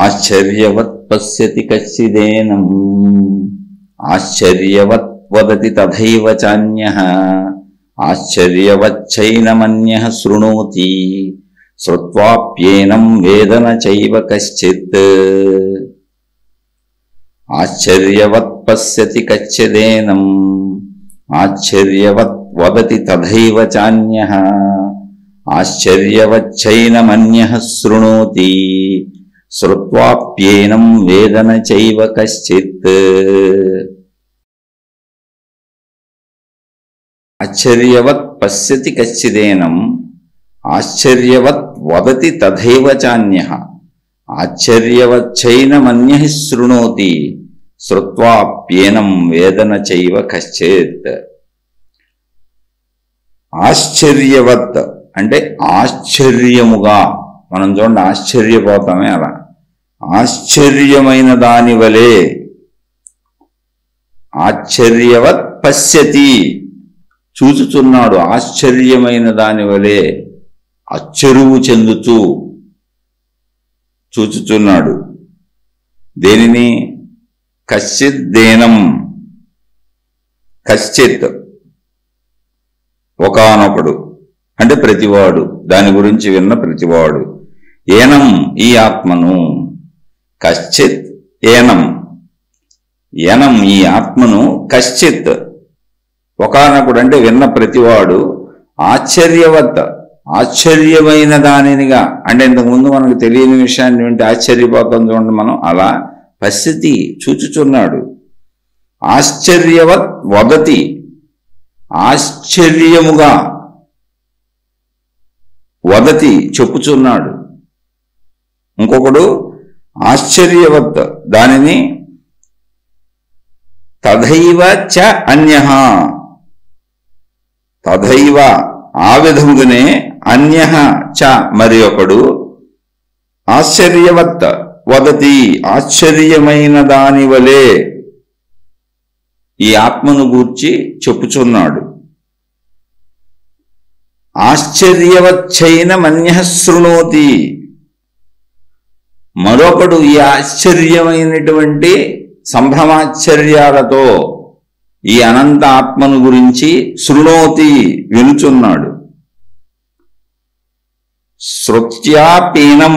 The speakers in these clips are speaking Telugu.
ఆశ్చర్యవత్ పశ్యతి కచ్చిదేనం ఆశ్చర్యవత్ వదతి తథైవ చాన్యః ఆశ్చర్యవచ్చైనమన్యః శృణోతి శ్రుత్వాప్యేనం వేద న చైవ కశ్చిత్. ఆశ్చర్యవత్ పశ్యతి కచ్చిదేనం ఆశ్చర్యవత్ వదతి తథైవ చాన్యః ఆశ్చర్యవచ్చైనమన్యః శృణోతి శ్రుత్వాప్యేనం వేద న చైవ కశ్చిత్. ఆశ్చర్యవత్ పశ్యతి కచ్చిదేనం ఆశ్చర్యవత్ వదతి తథైవ చాన్యః ఆశ్చర్యవచ్చైనమన్యః శృణోతి శ్రుత్వాప్యేనం వేద న చైవ కశ్చిత్. ఆశ్చర్యవత్ అంటే ఆశ్చర్యముగా, మనం చూడండి ఆశ్చర్యపోతామే అలా, ఆశ్చర్యమైన దాని వలె. ఆశ్చర్యవత్ పశ్యతి చూచుచున్నాడు, ఆశ్చర్యమైన దాని వలె అచ్చరువు చెందుతూ చూచుచున్నాడు. దేనిని? కశ్చిత్ దేనం, కశ్చిత్ ఒకానొకడు అంటే ప్రతివాడు, దాని గురించి విన్న ప్రతివాడు. ఏనం ఈ ఆత్మను, కశ్చిత్ ఏనం, ఏనం ఈ ఆత్మను కశ్చిత్ ఒకానొకడు అంటే విన్న ప్రతివాడు ఆశ్చర్యవత్ ఆశ్చర్యమైన దానినిగా, అంటే ఇంతకుముందు మనకు తెలియని విషయాన్ని వింటే ఆశ్చర్యపోతాం చూడండి మనం, అలా పశ్యతి చూచుచున్నాడు. ఆశ్చర్యవత్ వదతి ఆశ్చర్యముగా, వదతి చెప్పుచున్నాడు. ఇంకొకడు ఆశ్చర్యవత్ దానిని తథైవ చ అన్యః, తథైవ ఆ విధముగానే, అన్యః చ మరి ఒకడు ఆశ్చర్యవత్ వదతి ఆశ్చర్యమైన దాని వలె ఈ ఆత్మను గూర్చి చెప్పుచున్నాడు. ఆశ్చర్యవచ్చైనమన్యః శృణోతి మరొకడు ఈ ఆశ్చర్యమైనటువంటి సంభ్రమాశ్చర్యాలతో ఈ అనంత ఆత్మను గురించి శృణోతి వినుచున్నాడు. శ్రుత్యాపీనం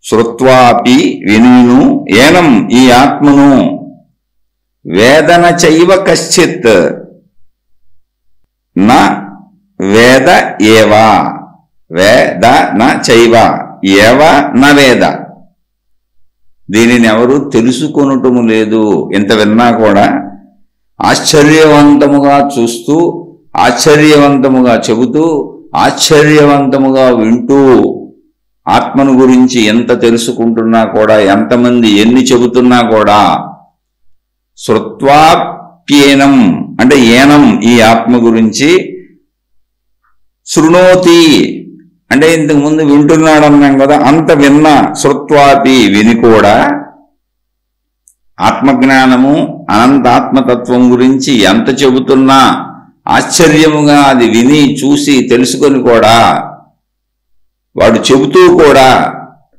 శ్రుత్వాపి వినును ఏనం ఈ ఆత్మను వేద న చైవ కశ్చిత్ న వేద ఏవ వేద న చైవ ఏవ న వేద, దీనిని ఎవరు తెలుసుకొనుటము లేదు. ఇంత విన్నా కూడా ఆశ్చర్యవంతముగా చూస్తూ, ఆశ్చర్యవంతముగా చెబుతూ, ఆశ్చర్యవంతముగా వింటూ, ఆత్మను గురించి ఎంత తెలుసుకుంటున్నా కూడా, ఎంతమంది ఎన్ని చెబుతున్నా కూడా, శ్రుత్వాప్యేనం అంటే ఏనం ఈ ఆత్మ గురించి, శృణోతి అంటే ఇంతకు ముందు వింటున్నాడన్నాం కదా, అంత విన్నా, శ్రుత్వాపి విని కూడా, ఆత్మజ్ఞానము అనంతాత్మతత్వం గురించి ఎంత చెబుతున్నా ఆశ్చర్యముగా అది విని చూసి తెలుసుకొని కూడా, వాడు చెబుతూ కూడా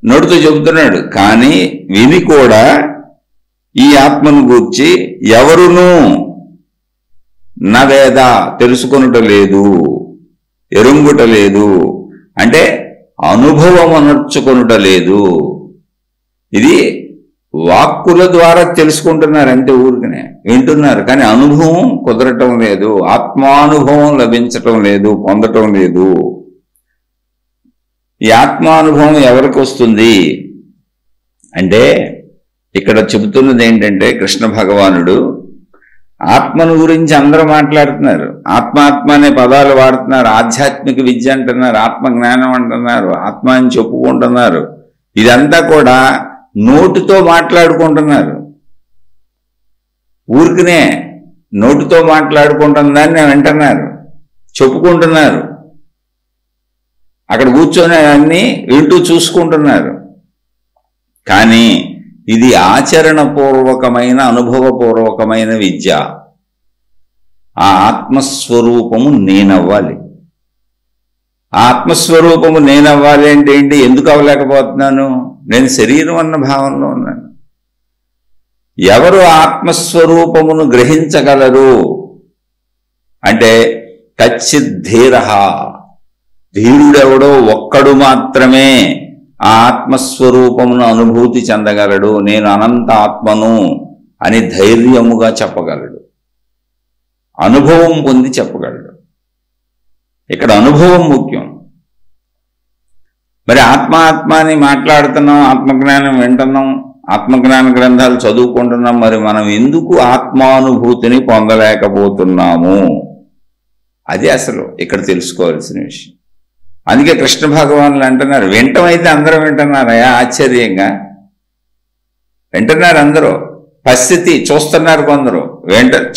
నోటితో చెబుతున్నాడు కానీ విని కూడా ఈ ఆత్మను గూర్చి ఎవరునూ నవేద తెలుసుకొనుట లేదు, ఎరుంగుట లేదు, అంటే అనుభవం అనర్చుకొనుట లేదు. ఇది వాక్కుల ద్వారా తెలుసుకుంటున్నారు అంతే, ఊరికనే వింటున్నారు కానీ అనుభవం కుదరటం లేదు, ఆత్మానుభవం లభించటం లేదు, పొందటం లేదు. ఈ ఆత్మానుభవం ఎవరికి వస్తుంది అంటే, ఇక్కడ చెబుతున్నది ఏంటంటే కృష్ణ భగవానుడు ఆత్మను గురించి అందరూ మాట్లాడుతున్నారు, ఆత్మాత్మ అనే పదాలు వాడుతున్నారు, ఆధ్యాత్మిక విద్య అంటున్నారు, ఆత్మ జ్ఞానం అంటున్నారు, ఆత్మ అని చెప్పుకుంటున్నారు. ఇదంతా కూడా నోటితో మాట్లాడుకుంటున్నారు, ఊరికనే నోటితో మాట్లాడుకుంటుందని వింటున్నారు, చెప్పుకుంటున్నారు, అక్కడ కూర్చొని అన్ని వింటూ చూసుకుంటున్నారు. కానీ ఇది ఆచరణపూర్వకమైన అనుభవపూర్వకమైన విద్య. ఆ ఆత్మస్వరూపము నేనవ్వాలి, ఆత్మస్వరూపము నేను అవ్వాలి అంటే ఏంటి? ఎందుకు అవ్వలేకపోతున్నాను? నేను శరీరం అన్న భావనలో ఉన్నాను. ఎవరు ఆత్మస్వరూపమును గ్రహించగలరు అంటే కచ్చిద్ధీర, ధీరుడెవడో ఒక్కడు మాత్రమే ఆ ఆత్మస్వరూపమును అనుభూతి చెందగలడు. నేను అనంత ఆత్మను అని ధైర్యముగా చెప్పగలడు, అనుభవం పొంది చెప్పగలడు. ఇక్కడ అనుభవం ముఖ్యం. మరి ఆత్మ అని మాట్లాడుతున్నాం, ఆత్మజ్ఞానం వింటున్నాం, ఆత్మజ్ఞాన గ్రంథాలు చదువుకుంటున్నాం. మరి మనం ఎందుకు ఆత్మానుభూతిని పొందలేకపోతున్నాము? అది అసలు ఇక్కడ తెలుసుకోవాల్సిన విషయం. అందుకే కృష్ణ భగవానులు అంటున్నారు, వింటమైతే అందరూ వింటున్నారయా, ఆశ్చర్యంగా వింటున్నారు అందరూ. పరిస్థితి చూస్తున్నారు కొందరు,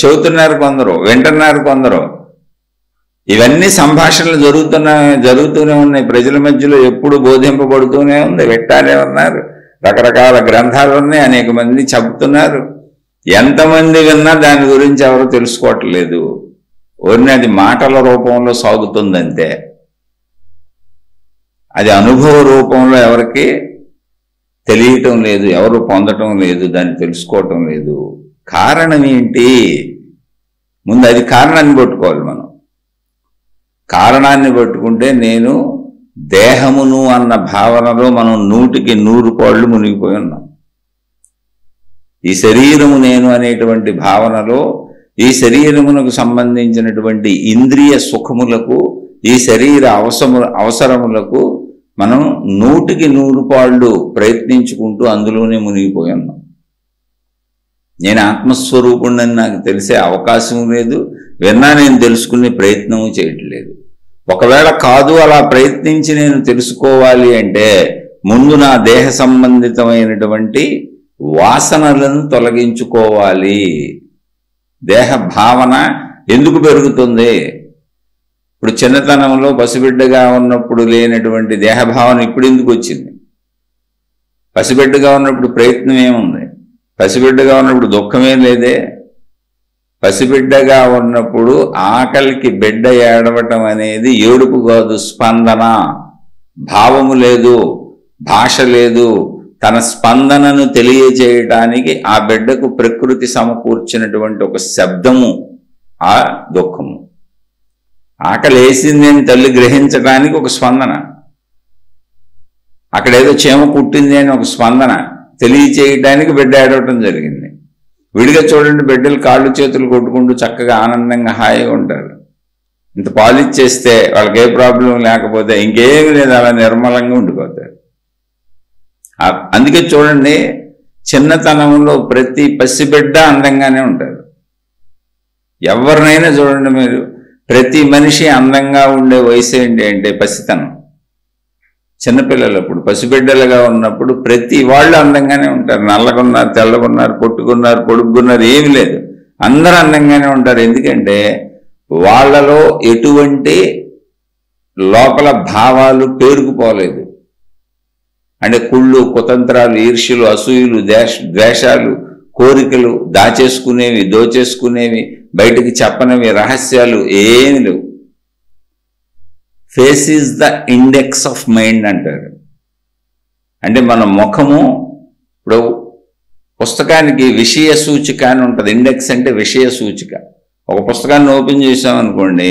చెబుతున్నారు కొందరు, వింటున్నారు కొందరు. ఇవన్నీ సంభాషణలు జరుగుతూనే ఉన్నాయి. ప్రజల మధ్యలో ఎప్పుడు బోధింపబడుతూనే ఉంది. వింటానే ఉన్నారు. రకరకాల గ్రంథాలు ఉన్నాయి, అనేక మంది చెబుతున్నారు. ఎంతమంది విన్నా దాని గురించి ఎవరు తెలుసుకోవట్లేదు. ఓన్లీ అది మాటల రూపంలో సాగుతుందంతే. అది అనుభవ రూపంలో ఎవరికి తెలియటం లేదు, ఎవరు పొందటం లేదు, దాన్ని తెలుసుకోవటం లేదు. కారణం ఏంటి? ముందు అది కారణాన్ని పట్టుకోవాలి మనం. కారణాన్ని పట్టుకుంటే నేను దేహమును అన్న భావనలో మనం 100కి 100 పాళ్ళు మునిగిపోయి ఉన్నాం. ఈ శరీరము నేను అనేటువంటి భావనలో, ఈ శరీరమునకు సంబంధించినటువంటి ఇంద్రియ సుఖములకు, ఈ శరీర అవసరములకు మనం 100కి 100 పాళ్ళు ప్రయత్నించుకుంటూ అందులోనే మునిగిపోయి ఉన్నాం. నేను ఆత్మస్వరూపుణ్ణని నాకు తెలిసే అవకాశం లేదు, విన్నా నేను తెలుసుకునే ప్రయత్నము చేయట్లేదు. ఒకవేళ కాదు, అలా ప్రయత్నించి నేను తెలుసుకోవాలి అంటే ముందు నా దేహ సంబంధితమైనటువంటి వాసనలను తొలగించుకోవాలి. దేహ భావన ఎందుకు పెరుగుతుంది? ఇప్పుడు చిన్నతనంలో పసిబిడ్డగా ఉన్నప్పుడు లేనటువంటి దేహభావన ఇప్పుడు ఎందుకు వచ్చింది? పసిబిడ్డగా ఉన్నప్పుడు ప్రయత్నం ఏముంది? పసిబిడ్డగా ఉన్నప్పుడు దుఃఖమేం లేదే. పసిబిడ్డగా ఉన్నప్పుడు ఆకలికి బిడ్డ ఏడవటం అనేది ఏడుపు కాదు, స్పందన. భావము లేదు, భాష లేదు. తన స్పందనను తెలియజేయటానికి ఆ బిడ్డకు ప్రకృతి సమకూర్చినటువంటి ఒక శబ్దము ఆ దుఃఖము. ఆకలి వేసింది అని తల్లి గ్రహించడానికి ఒక స్పందన, అక్కడేదో చీమ కుట్టింది అని ఒక స్పందన తెలియచేయటానికి బిడ్డ ఏడవటం జరిగింది. విడిగా చూడండి, బిడ్డలు కాళ్ళు చేతులు కొట్టుకుంటూ చక్కగా ఆనందంగా హాయిగా ఉంటారు. ఇంత పాలిచ్చేస్తే వాళ్ళకి ఏ ప్రాబ్లం లేకపోతే ఇంకేమీ లేదు, అలా నిర్మలంగా ఉండిపోతారు. అందుకే చూడండి, చిన్నతనంలో ప్రతి పసిబిడ్డ అందంగానే ఉంటారు. ఎవరినైనా చూడండి మీరు, ప్రతి మనిషి అందంగా ఉండే వయసు ఏంటి అంటే పసితనం. చిన్నపిల్లలు అప్పుడు పసిబిడ్డలుగా ఉన్నప్పుడు ప్రతి వాళ్ళు అందంగానే ఉంటారు. నల్లగున్నారు, తెల్లగున్నారు, పొట్టుకున్నారు, పొడుగున్నారు, ఏమి లేదు, అందరూ అందంగానే ఉంటారు. ఎందుకంటే వాళ్ళలో ఎటువంటి లోపల భావాలు పేరుకుపోలేదు. అంటే కుళ్ళు, కుతంత్రాలు, ఈర్ష్యలు, అసూయలు, ద్వేషాలు, కోరికలు, దాచేసుకునేవి, దోచేసుకునేవి, బయటికి చెప్పనివి, రహస్యాలు ఏమి లేవు. Face is the index of mind అంటారు. అంటే మన ముఖము, ఇప్పుడు పుస్తకానికి విషయ సూచిక అని ఉంటుంది. ఇండెక్స్ అంటే విషయ సూచిక. ఒక పుస్తకాన్ని ఓపెన్ చేసామనుకోండి,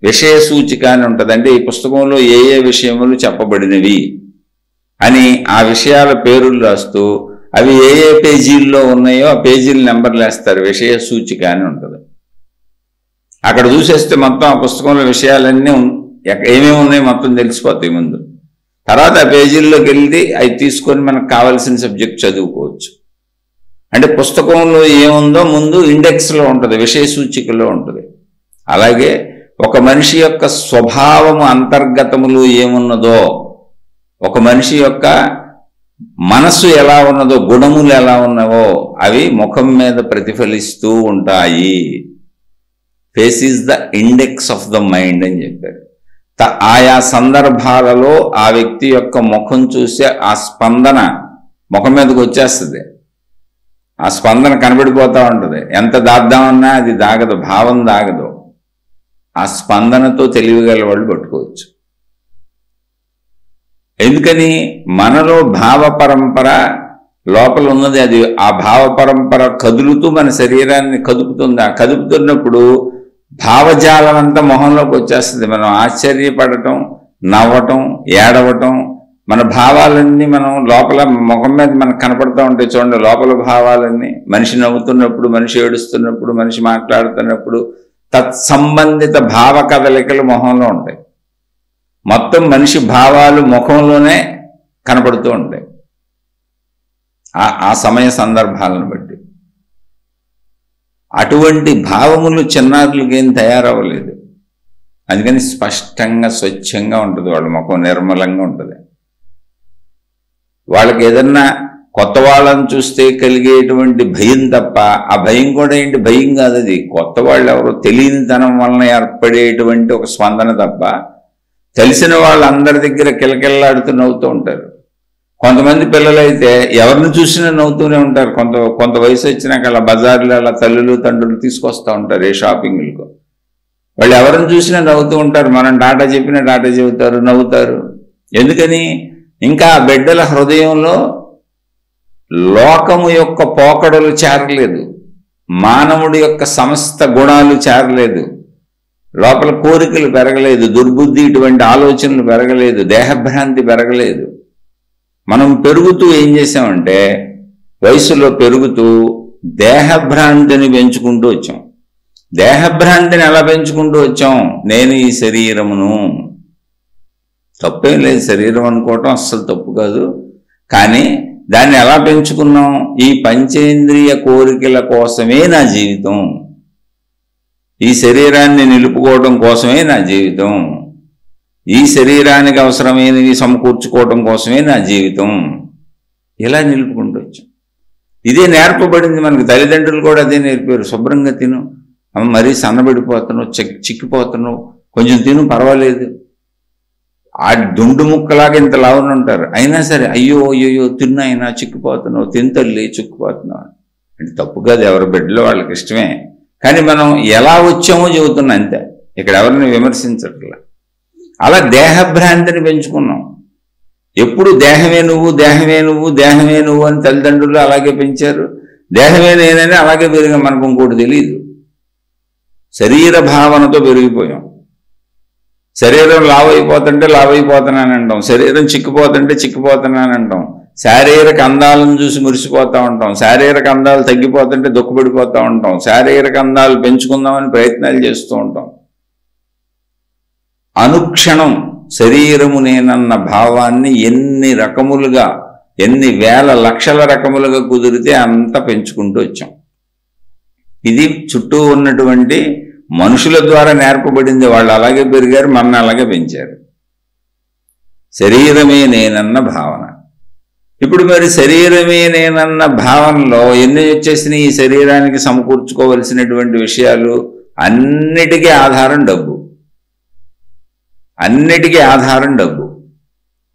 విషయ సూచిక అని ఉంటుంది. అంటే ఈ పుస్తకంలో ఏ ఏ విషయములు చెప్పబడినవి అని ఆ విషయాల పేర్లు రాస్తూ అవి ఏ ఏ పేజీల్లో ఉన్నాయో ఆ పేజీల నెంబర్లు వేస్తారు. విషయ సూచిక అని ఉంటుంది. అక్కడ చూసేస్తే మొత్తం ఆ పుస్తకంలో విషయాలన్నీ ఏమేమి ఉన్నాయో మొత్తం తెలిసిపోతాయి ముందు. తర్వాత ఆ పేజీల్లోకి వెళ్ళి అవి తీసుకొని మనకు కావాల్సిన సబ్జెక్ట్ చదువుకోవచ్చు. అంటే పుస్తకంలో ఏముందో ముందు ఇండెక్స్లో ఉంటుంది, విషయ సూచికలో ఉంటుంది. అలాగే ఒక మనిషి యొక్క స్వభావము అంతర్గతములు ఏమున్నదో, ఒక మనిషి యొక్క మనస్సు ఎలా ఉన్నదో, గుణములు ఎలా ఉన్నవో అవి ముఖం మీద ప్రతిఫలిస్తూ ఉంటాయి. Face is the index of the mind అని చెప్పారు. ఆయా సందర్భాలలో ఆ వ్యక్తి యొక్క ముఖం చూసే ఆ స్పందన ముఖం మీదకి వచ్చేస్తుంది. ఆ స్పందన కనబడిపోతూ ఉంటుంది. ఎంత దాద్దామన్నా అది దాగదు, భావం దాగదు. ఆ స్పందనతో తెలివిగల వాళ్ళు పట్టుకోవచ్చు. ఎందుకని? మనలో భావ పరంపర లోపల ఉన్నది. అది ఆ భావ పరంపర కదులుతూ మన శరీరాన్ని కదుపుతుంది. ఆ కదుపుతున్నప్పుడు భావజాలం అంతా మొహంలోకి వచ్చేస్తుంది. మనం ఆశ్చర్యపడటం, నవ్వటం, ఏడవటం, మన భావాలన్నీ మనం లోపల ముఖం మీద మనకు కనపడుతూ ఉంటాయి. చూడండి, లోపల భావాలన్నీ మనిషి నవ్వుతున్నప్పుడు, మనిషి ఏడుస్తున్నప్పుడు, మనిషి మాట్లాడుతున్నప్పుడు తత్సంబంధిత భావ కదలికలు మొహంలో ఉంటాయి. మొత్తం మనిషి భావాలు ముఖంలోనే కనపడుతూ ఉంటాయి ఆ సమయ సందర్భాలను బట్టి. అటువంటి భావములు చిన్నారులకి ఏం తయారవ్వలేదు. అందుకని స్పష్టంగా స్వచ్ఛంగా ఉంటుంది వాళ్ళ ముఖం, నిర్మలంగా ఉంటుంది. వాళ్ళకి ఏదన్నా కొత్త వాళ్ళని చూస్తే కలిగేటువంటి భయం తప్ప, ఆ భయం కూడా ఏంటి, భయం కాదు, అది కొత్త వాళ్ళు ఎవరో తెలియనితనం వలన ఏర్పడేటువంటి ఒక స్పందన తప్ప, తెలిసిన వాళ్ళందరి దగ్గర కిలకిల్లాడుతూ నవ్వుతూ ఉంటారు. కొంతమంది పిల్లలైతే ఎవరిని చూసినా నవ్వుతూనే ఉంటారు. కొంత వయసు వచ్చినాక అలా బజార్లో అలా తల్లులు తండ్రులు తీసుకొస్తూ ఉంటారు ఏ షాపింగ్లకు. వాళ్ళు ఎవరిని చూసినా నవ్వుతూ ఉంటారు. మనం టాటా చెప్పినా టాటా చెబుతారు, నవ్వుతారు. ఎందుకని? ఇంకా ఆ బిడ్డల హృదయంలో లోకము యొక్క పోకడలు చేరలేదు, మానవుడి యొక్క సమస్త గుణాలు చేరలేదు, లోపల కోరికలు పెరగలేదు, దుర్బుద్ధి ఇటువంటి ఆలోచనలు పెరగలేదు, దేహభ్రాంతి పెరగలేదు. మనం పెరుగుతూ ఏం చేసామంటే వయసులో పెరుగుతూ దేహభ్రాంతిని పెంచుకుంటూ వచ్చాం. దేహభ్రాంతిని ఎలా పెంచుకుంటూ వచ్చాం? నేను ఈ శరీరమును, తప్పేం లేదు, శరీరం అనుకోవటం అస్సలు తప్పు కాదు. కానీ దాన్ని ఎలా పెంచుకున్నాం? ఈ పంచేంద్రియ కోరికల కోసమే నా జీవితం, ఈ శరీరాన్ని నిలుపుకోవడం కోసమే నా జీవితం, ఈ శరీరానికి అవసరమైనవి సమకూర్చుకోవడం కోసమే నా జీవితం, ఇలా నిలుపుకుంటూ వచ్చాం. ఇదే నేర్పబడింది మనకి. తల్లిదండ్రులు కూడా అదే నేర్పారు. శుభ్రంగా తిను, మరీ సన్నబడిపోతున్నావు, చిక్కిపోతున్నావు, కొంచెం తిను పర్వాలేదు. ఆ దుండు ముక్కలాగా ఇంత లావున ఉంటారు, అయినా సరే అయ్యో అయ్యో తిన్నాయినా, చిక్కిపోతున్నావు, తింతల్లి చిక్కిపోతున్నావు అంటే తప్పు కాదు, ఎవరి బిడ్డలో వాళ్ళకి ఇష్టమే. కానీ మనం ఎలా వచ్చామో చెబుతున్నాం అంతే, ఇక్కడ ఎవరిని విమర్శించట్లా. అలా దేహభ్రాంతిని పెంచుకున్నాం. ఎప్పుడు దేహమే నువ్వు, దేహమే నువ్వు, దేహమే నువ్వు అని తల్లిదండ్రులు అలాగే పెంచారు. దేహమే నేనని అలాగే పెరిగాం. మనకు ఇంకోటి తెలియదు. శరీర భావనతో పెరిగిపోయాం. శరీరం లావైపోతుంటే లావైపోతున్నాను అంటాం, శరీరం చిక్కిపోతుంటే చిక్కిపోతున్నాను అంటాం, శారీరక అందాలను చూసి మురిసిపోతూ ఉంటాం, శారీరక అందాలు తగ్గిపోతుంటే దుఃఖపడిపోతూ ఉంటాం, శారీరక అందాలు పెంచుకుందామని ప్రయత్నాలు చేస్తూ ఉంటాం. అనుక్షణం శరీరము నేనన్న భావాన్ని ఎన్ని రకములుగా, ఎన్ని వేల లక్షల రకములుగా కుదిరితే అంత పెంచుకుంటూ వచ్చాం. ఇది చుట్టూ ఉన్నటువంటి మనుషుల ద్వారా నేర్పబడింది. వాళ్ళు అలాగే పెరిగారు, మన అలాగే పెంచారు. శరీరమే నేనన్న భావన. ఇప్పుడు మరి శరీరమే నేనన్న భావనలో ఎన్ని వచ్చేసినాయి? ఈ శరీరానికి సమకూర్చుకోవలసినటువంటి విషయాలు అన్నిటికీ ఆధారం డబ్బు, అన్నిటికీ ఆధారం డబ్బు.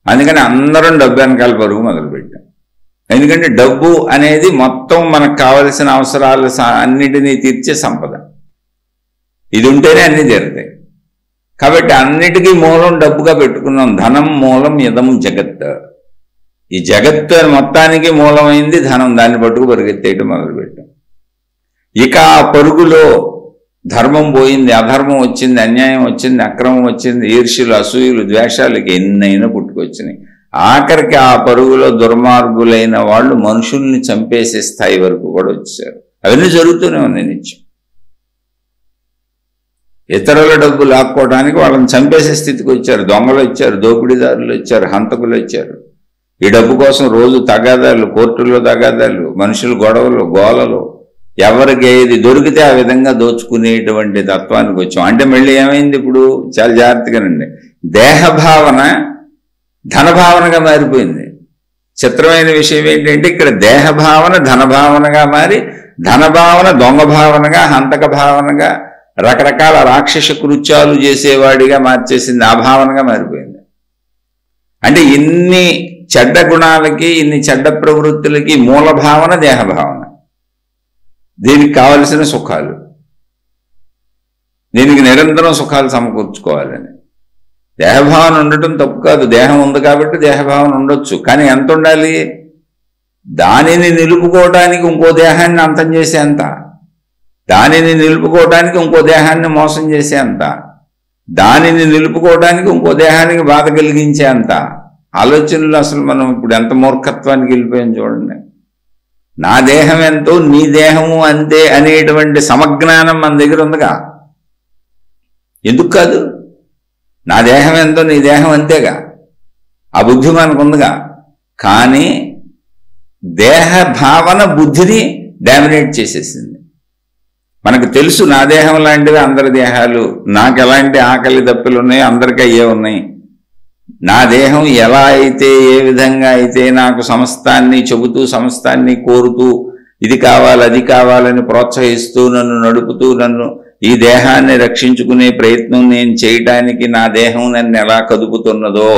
అందుకని అందరం డబ్బు వెనకాల పరుగు మొదలుపెట్టాం. ఎందుకంటే డబ్బు అనేది మొత్తం మనకు కావలసిన అవసరాలు అన్నిటినీ తీర్చే సంపద. ఇది ఉంటేనే అన్నీ తీరుతాయి. కాబట్టి అన్నిటికీ మూలం డబ్బుగా పెట్టుకున్నాం. ధనం మూలం ఇదం జగత్. ఈ జగత్తు మొత్తానికి మూలమైంది ధనం. దాన్ని పట్టుకు పరిగెత్తేయటం మొదలుపెట్టాం. ఇక ఆ పరుగులో ధర్మం పోయింది, అధర్మం వచ్చింది, అన్యాయం వచ్చింది, అక్రమం వచ్చింది, ఈర్ష్యులు, అసూయులు, ద్వేషాలకి ఎన్నైనా పుట్టుకొచ్చినాయి. ఆఖరికి ఆ పరుగులో దుర్మార్గులైన వాళ్ళు మనుషుల్ని చంపేసే స్థాయి వరకు కూడా వచ్చారు. అవన్నీ జరుగుతూనే ఉన్నాయి నిత్యం. ఇతరుల డబ్బు లాక్కోవడానికి వాళ్ళని చంపేసే స్థితికి వచ్చారు. దొంగలు వచ్చారు, దోపిడీదారులు వచ్చారు, హంతకులు వచ్చారు. ఈ డబ్బు కోసం రోజు తగాదాలు, కోర్టుల్లో తగాదాలు, మనుషులు గొడవలు, గోలలు, ఎవరికి ఏది దొరికితే ఆ విధంగా దోచుకునేటువంటి తత్వానికి వచ్చాం. అంటే మళ్ళీ ఏమైంది? ఇప్పుడు చాలా జాగ్రత్తగానండి, దేహభావన ధనభావనగా మారిపోయింది. చిత్రమైన విషయం ఏంటంటే ఇక్కడ దేహభావన ధనభావనగా మారి, ధనభావన దొంగ భావనగా, హంతక భావనగా, రకరకాల రాక్షస కృత్యాలు చేసేవాడిగా మార్చేసింది. ఆ భావనగా మారిపోయింది. అంటే ఇన్ని చెడ్డ గుణాలకి, ఇన్ని చెడ్డ ప్రవృత్తులకి మూల భావన దేహభావన. దీనికి కావలసిన సుఖాలు, దీనికి నిరంతరం సుఖాలు సమకూర్చుకోవాలని. దేహభావన ఉండటం తప్పు కాదు, దేహం ఉంది కాబట్టి దేహభావన ఉండొచ్చు. కానీ ఎంత ఉండాలి? దానిని నిలుపుకోవటానికి ఇంకో దేహాన్ని అంతం చేసేంత, దానిని నిలుపుకోవటానికి ఇంకో దేహాన్ని మోసం చేసేంత, దానిని నిలుపుకోవడానికి ఇంకో దేహానికి బాధ కలిగించేంత ఆలోచనలు అసలు మనం ఇప్పుడు ఎంత మూర్ఖత్వానికి వెళ్ళిపోయాం చూడండి. నా దేహం ఎంతో నీ దేహము అంతే అనేటువంటి సమజ్ఞానం మన దగ్గర ఉందిగా. ఎందుకు కాదు? నా దేహం ఎంతో నీ దేహం అంతేగా, ఆ బుద్ధి మనకు ఉందిగా. కానీ దేహ భావన బుద్ధిని డామినేట్ చేసేసింది. మనకు తెలుసు నా దేహం లాంటివి అందరి దేహాలు, నాకు ఎలాంటి ఆకలి దప్పులు ఉన్నాయో అందరికీ అయ్యే ఉన్నాయి. నా దేహం ఎలా అయితే, ఏ విధంగా అయితే నాకు సమస్తాన్ని చెబుతూ, సమస్తాన్ని కోరుతూ, ఇది కావాలి అది కావాలని ప్రోత్సహిస్తూ, నన్ను నడుపుతూ, నన్ను ఈ దేహాన్ని రక్షించుకునే ప్రయత్నం నేను చేయటానికి నా దేహం నన్ను ఎలా కదుపుతున్నదో,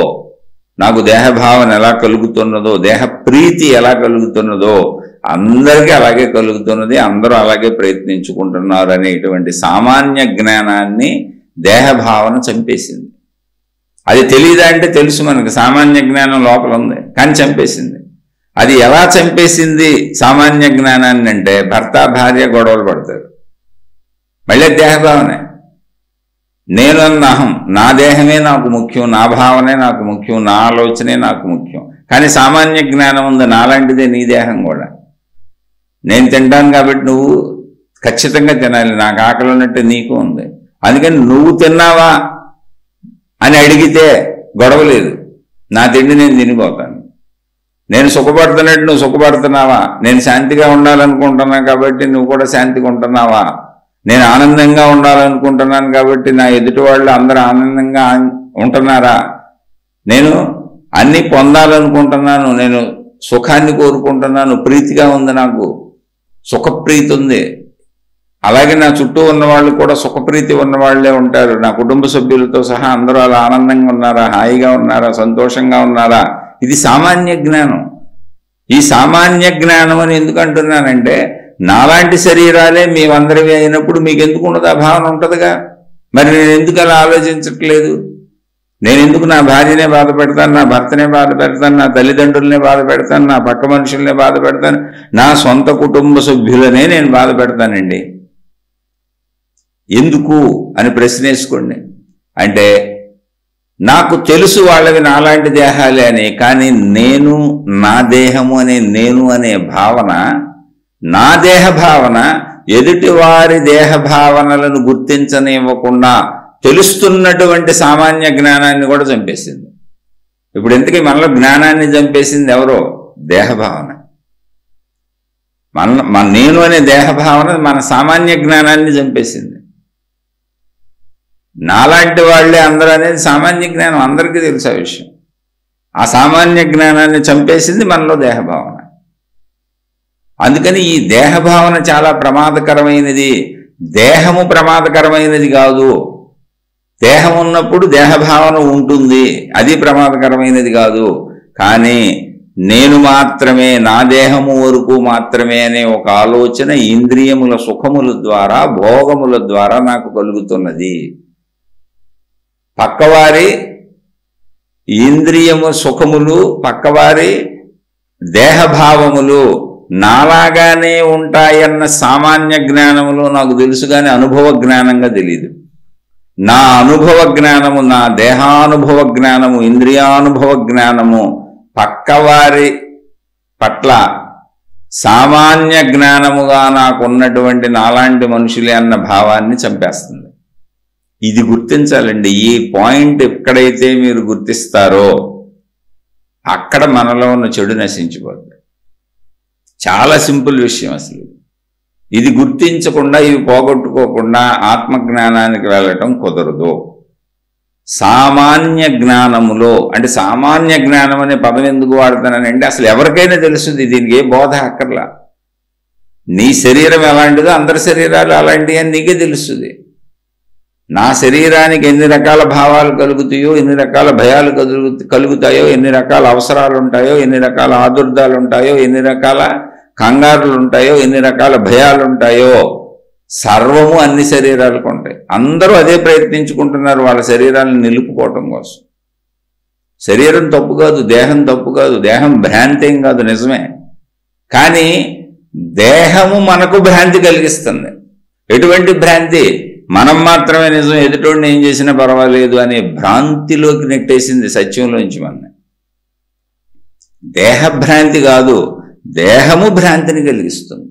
నాకు దేహభావన ఎలా కలుగుతున్నదో, దేహ ప్రీతి ఎలా కలుగుతున్నదో అందరికీ అలాగే కలుగుతున్నది, అందరూ అలాగే ప్రయత్నించుకుంటున్నారు అనేటువంటి సామాన్య జ్ఞానాన్ని దేహభావన చంపేసింది. అది తెలియదా అంటే తెలుసు మనకు, సామాన్య జ్ఞానం లోపల ఉంది కానీ చంపేసింది. అది ఎలా చంపేసింది సామాన్య జ్ఞానాన్ని అంటే, భర్త భార్య గొడవలు పడతారు, మళ్ళీ దేహభావనే. నేను అన్న అహం, నా దేహమే నాకు ముఖ్యం, నా భావనే నాకు ముఖ్యం, నా ఆలోచనే నాకు ముఖ్యం. కానీ సామాన్య జ్ఞానం ఉంది, నాలాంటిదే నీ దేహం కూడా. నేను తింటాను కాబట్టి నువ్వు ఖచ్చితంగా తినాలి, నాకు ఆకలి ఉన్నట్టు నీకు ఉంది, అందుకని నువ్వు తిన్నావా అని అడిగితే గొడవ లేదు, నా తిండి నేను తినిపోతాను. నేను సుఖపడుతున్నట్టు నువ్వు సుఖపడుతున్నావా, నేను శాంతిగా ఉండాలనుకుంటున్నా కాబట్టి నువ్వు కూడా శాంతిగా ఉంటున్నావా, నేను ఆనందంగా ఉండాలనుకుంటున్నాను కాబట్టి నా ఎదుటి వాళ్ళు అందరూ ఆనందంగా ఉంటున్నారా, నేను అన్నీ పొందాలనుకుంటున్నాను, నేను సుఖాన్ని కోరుకుంటున్నాను, ప్రీతిగా ఉంది, నాకు సుఖప్రీతి ఉంది, అలాగే నా చుట్టూ ఉన్న వాళ్ళు కూడా సుఖప్రీతి ఉన్నవాళ్లే ఉంటారు, నా కుటుంబ సభ్యులతో సహా అందరూ అలా ఆనందంగా ఉన్నారా, హాయిగా ఉన్నారా, సంతోషంగా ఉన్నారా. ఇది సామాన్య జ్ఞానం. ఈ సామాన్య జ్ఞానం అని ఎందుకు అంటున్నానంటే, నాలాంటి శరీరాలే మేమందరివి అయినప్పుడు మీకు ఎందుకు ఉండదు ఆ భావన? ఉంటుందిగా. మరి నేను ఎందుకు అలా ఆలోచించట్లేదు? నేను ఎందుకు నా భార్యనే బాధ పెడతాను, నా భర్తనే బాధ పెడతాను, నా తల్లిదండ్రులనే బాధ పెడతాను, నా పక్క మనుషులనే బాధ పెడతాను, నా సొంత కుటుంబ సభ్యులనే నేను బాధ పెడతానండి? ఎందుకు అని ప్రశ్న వేసుకోండి. అంటే నాకు తెలుసు వాళ్ళవి నాలాంటి దేహాలే అని, కానీ నేను నా దేహము అనే నేను అనే భావన, నా దేహ భావన ఎదుటి వారి దేహ భావనలను గుర్తించనివ్వకుండా తెలుస్తున్నటువంటి సామాన్య జ్ఞానాన్ని కూడా చంపేసింది. ఇప్పుడు ఎందుకు మనలో జ్ఞానాన్ని చంపేసింది ఎవరో? దేహభావన. మన నేను అనే దేహభావన మన సామాన్య జ్ఞానాన్ని చంపేసింది. నాలాంటి వాళ్లే అందరూ అనేది సామాన్య జ్ఞానం, అందరికీ తెలుసు ఆ విషయం. ఆ సామాన్య జ్ఞానాన్ని చంపేసింది మనలో దేహభావన. అందుకని ఈ దేహభావన చాలా ప్రమాదకరమైనది. దేహము ప్రమాదకరమైనది కాదు, దేహం ఉన్నప్పుడు దేహభావన ఉంటుంది, అది ప్రమాదకరమైనది కాదు. కానీ నేను మాత్రమే, నా దేహము వరకు మాత్రమే అనే ఒక ఆలోచన ఇంద్రియముల సుఖముల ద్వారా, భోగముల ద్వారా నాకు కలుగుతున్నది. పక్కవారి ఇంద్రియము సుఖములు, పక్కవారి దేహభావములు నాలాగానే ఉంటాయన్న సామాన్య జ్ఞానములు నాకు తెలుసు, కానీ అనుభవ జ్ఞానంగా తెలియదు. నా అనుభవ జ్ఞానము, నా దేహానుభవ జ్ఞానము, ఇంద్రియానుభవ జ్ఞానము పక్కవారి పట్ల సామాన్య జ్ఞానముగా నాకున్నటువంటి నాలాంటి మనుషులే అన్న భావాన్ని చంపేస్తుంది. ఇది గుర్తించాలండి. ఈ పాయింట్ ఎక్కడైతే మీరు గుర్తిస్తారో అక్కడ మనలో ఉన్న చెడు నశించిపోతుంది. చాలా సింపుల్ విషయం అసలు. ఇది గుర్తించకుండా, ఇవి పోగొట్టుకోకుండా ఆత్మజ్ఞానానికి వెళ్ళటం కుదరదు. సామాన్య జ్ఞానములో, అంటే సామాన్య జ్ఞానం అనే పదం ఎందుకు వాడుతానంటే, అసలు ఎవరికైనా తెలుస్తుంది, దీనికి ఏ బోధ అక్కర్లా. నీ శరీరం ఎలాంటిదో అందరి శరీరాలు అలాంటివి అని నీకే తెలుస్తుంది. నా శరీరానికి ఎన్ని రకాల భావాలు కలుగుతాయో, ఎన్ని రకాల భయాలు కలుగుతాయో, ఎన్ని రకాల అవసరాలు ఉంటాయో, ఎన్ని రకాల ఆదుర్దాలు ఉంటాయో, ఎన్ని రకాల కంగారులు ఉంటాయో, ఎన్ని రకాల భయాలు ఉంటాయో సర్వము అన్ని శరీరాలకు ఉంటాయి. అందరూ అదే ప్రయత్నించుకుంటున్నారు వాళ్ళ శరీరాలను నిలుపుకోవటం కోసం. శరీరం తప్పు కాదు, దేహం తప్పు కాదు, దేహం భ్రాంతి ఏం కాదు, నిజమే. కానీ దేహము మనకు భ్రాంతి కలిగిస్తుంది. ఎటువంటి భ్రాంతి? మనం మాత్రమే నిజం, ఎదుటోడిని ఏం చేసినా పర్వాలేదు అనే భ్రాంతిలోకి నెట్టేసింది సత్యంలోంచి మన. దేహభ్రాంతి కాదు, దేహము భ్రాంతిని కలిగిస్తుంది.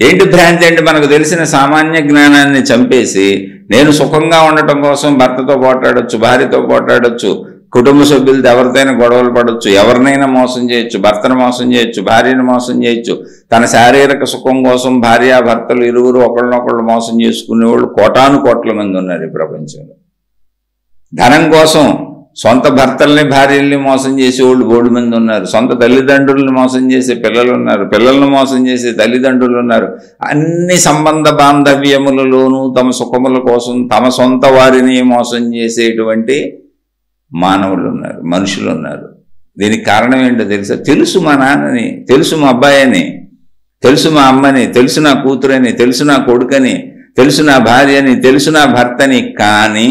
ఏంటి భ్రాంతి అంటే మనకు తెలిసిన సామాన్య జ్ఞానాన్ని చంపేసి నేను సుఖంగా ఉండటం కోసం భర్తతో పోట్లాడొచ్చు, భార్యతో పోట్లాడొచ్చు, కుటుంబ సభ్యులతో ఎవరితోనైనా గొడవలు పడవచ్చు, ఎవరినైనా మోసం చేయొచ్చు, భర్తను మోసం చేయొచ్చు, భార్యను మోసం చేయొచ్చు. తన శారీరక సుఖం కోసం భార్యాభర్తలు ఇరువురు ఒకళ్ళనొకళ్ళు మోసం చేసుకునేవాళ్ళు కోటాను కోట్ల మంది ఉన్నారు ఈ ప్రపంచంలో. ధనం కోసం సొంత భర్తల్ని భార్యల్ని మోసం చేసేవాళ్ళు బోల్డు మంది ఉన్నారు. సొంత తల్లిదండ్రులను మోసం చేసే పిల్లలు ఉన్నారు, పిల్లలను మోసం చేసే తల్లిదండ్రులు ఉన్నారు. అన్ని సంబంధ బాంధవ్యములలోనూ తమ సుఖముల కోసం తమ సొంత వారిని మోసం చేసేటువంటి మానవులు ఉన్నారు, మనుషులు ఉన్నారు. దీనికి కారణం ఏంటో తెలుసా? తెలుసు మా నాన్నని, తెలుసు మా అబ్బాయి అని, తెలుసు మా అమ్మని, తెలుసు నా కూతురని, తెలుసు నా కొడుకని, తెలుసు నా భార్యని, తెలుసు నా భర్తని. కానీ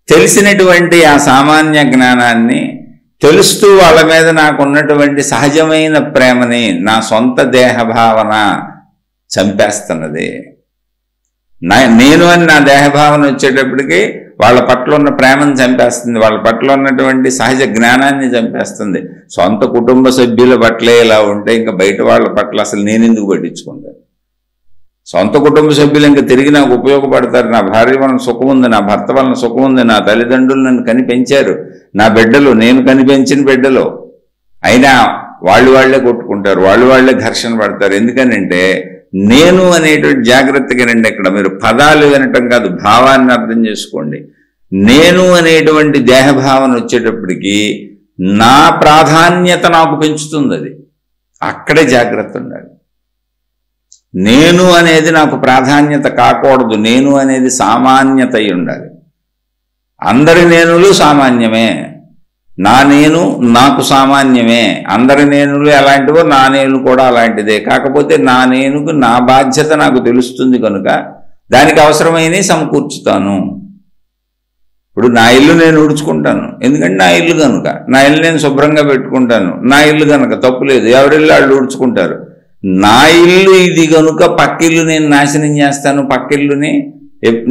తెలిసినటువంటి ఆ సామాన్య జ్ఞానాన్ని తెలుస్తూ వాళ్ళ మీద నాకున్నటువంటి సహజమైన ప్రేమని, నా సొంత దేహ భావన చంపేస్తున్నది. నేను అని నా దేహభావన వచ్చేటప్పటికి వాళ్ళ పట్ల ఉన్న ప్రేమను చంపేస్తుంది, వాళ్ళ పట్ల ఉన్నటువంటి సహజ జ్ఞానాన్ని చంపేస్తుంది. సొంత కుటుంబ సభ్యుల పట్లే ఇలా ఉంటే ఇంకా బయట వాళ్ళ పట్ల అసలు నేను ఎందుకు పట్టించుకుంటాను? సొంత కుటుంబ సభ్యులు ఇంకా తిరిగి నాకు ఉపయోగపడతారు. నా భార్య వలన సుఖం ఉంది, నా భర్త వలన సుఖం ఉంది, నా తల్లిదండ్రులు నన్ను కనిపెంచారు, నా బిడ్డలు నేను కనిపెంచిన బిడ్డలు. అయినా వాళ్ళే కొట్టుకుంటారు, వాళ్ళే ఘర్షణ పడతారు. ఎందుకనంటే నేను అనేటువంటి జాగ్రత్తగా రండి. ఇక్కడ మీరు పదాలు వినటం కాదు, భావాన్ని అర్థం చేసుకోండి. నేను అనేటువంటి దేహభావన వచ్చేటప్పటికి నా ప్రాధాన్యత నాకు పెంచుతుంది. అది అక్కడే జాగ్రత్త ఉండాలి. నేను అనేది నాకు ప్రాధాన్యత కాకూడదు. నేను అనేది సామాన్యత అయి ఉండాలి. అందరి నేనులు సామాన్యమే, నా నేను నాకు సామాన్యమే. అందరి నేనులు ఎలాంటివో నా నేను కూడా అలాంటిదే. కాకపోతే నా నేనుకు నా బాధ్యత నాకు తెలుస్తుంది కనుక దానికి అవసరమైనవి సమకూర్చుతాను. ఇప్పుడు నా ఇల్లు నేను ఉడుచుకుంటాను, ఎందుకంటే నా ఇల్లు కనుక. నా ఇల్లు నేను శుభ్రంగా పెట్టుకుంటాను, నా ఇల్లు కనుక. తప్పులేదు, ఎవరిల్లు వాళ్ళు ఉడుచుకుంటారు. నా ఇల్లు ఇది కనుక పక్కిల్లు నేను నాశనం చేస్తాను, పక్కిల్లుని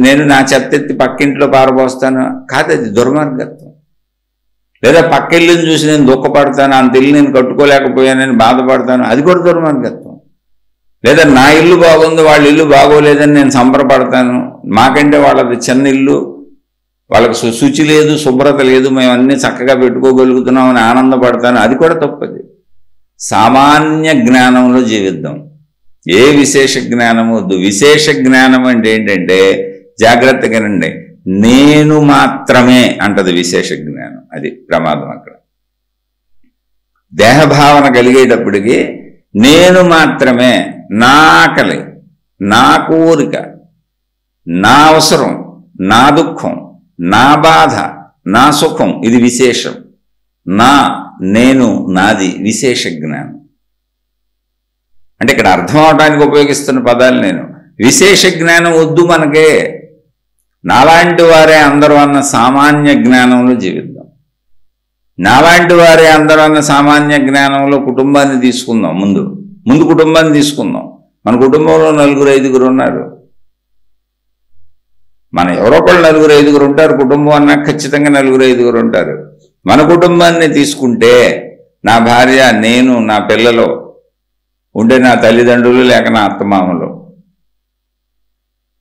నేను నా చెత్తెత్తి పక్కింట్లో పారబోస్తాను కాదు, అది దుర్మార్గత్వం. లేదా పక్కిల్లుని చూసి నేను దుఃఖపడతాను, అంత ఇల్లు నేను కట్టుకోలేకపోయానని బాధపడతాను, అది కూడా దుర్మార్గత్వం. లేదా నా ఇల్లు బాగుంది వాళ్ళ ఇల్లు బాగోలేదని నేను సంబరపడతాను, మాకంటే వాళ్ళది చిన్న ఇల్లు, వాళ్ళకి శుచి లేదు, శుభ్రత లేదు, మేము అన్నీ చక్కగా పెట్టుకోగలుగుతున్నామని ఆనందపడతాను, అది కూడా తప్పది. సామాన్య జ్ఞానంలో జీవిద్దాం, ఏ విశేష జ్ఞానం వద్దు. విశేష జ్ఞానం అంటే ఏంటంటే జాగ్రత్తగానండి, నేను మాత్రమే అంటది విశేష జ్ఞానం. అది ప్రమాదం. అక్కడ దేహభావన కలిగేటప్పటికి నేను మాత్రమే, నా ఆకలి, నా కోరిక, నా అవసరం, నా దుఃఖం, నా బాధ, నా సుఖం, ఇది విశేషం. నేను, నాది విశేష జ్ఞానం. అంటే ఇక్కడ అర్థం అవడానికి ఉపయోగిస్తున్న పదాలు నేను. విశేష జ్ఞానం వద్దు మనకే. నాలాంటి వారే అందరూ అన్న సామాన్య జ్ఞానంలో జీవిద్దాం. నాలాంటి వారే అందరూ అన్న సామాన్య జ్ఞానంలో కుటుంబాన్ని తీసుకుందాం. ముందు కుటుంబాన్ని తీసుకుందాం. మన కుటుంబంలో 4-5 ఉన్నారు. మన ఎవరో ఒకళ్ళు 4-5 ఉంటారు. కుటుంబం అన్నా ఖచ్చితంగా 4-5 ఉంటారు. మన కుటుంబాన్ని తీసుకుంటే నా భార్య, నేను, నా పిల్లలు, ఉంటే నా తల్లిదండ్రులు, లేక నా అత్తమామలు,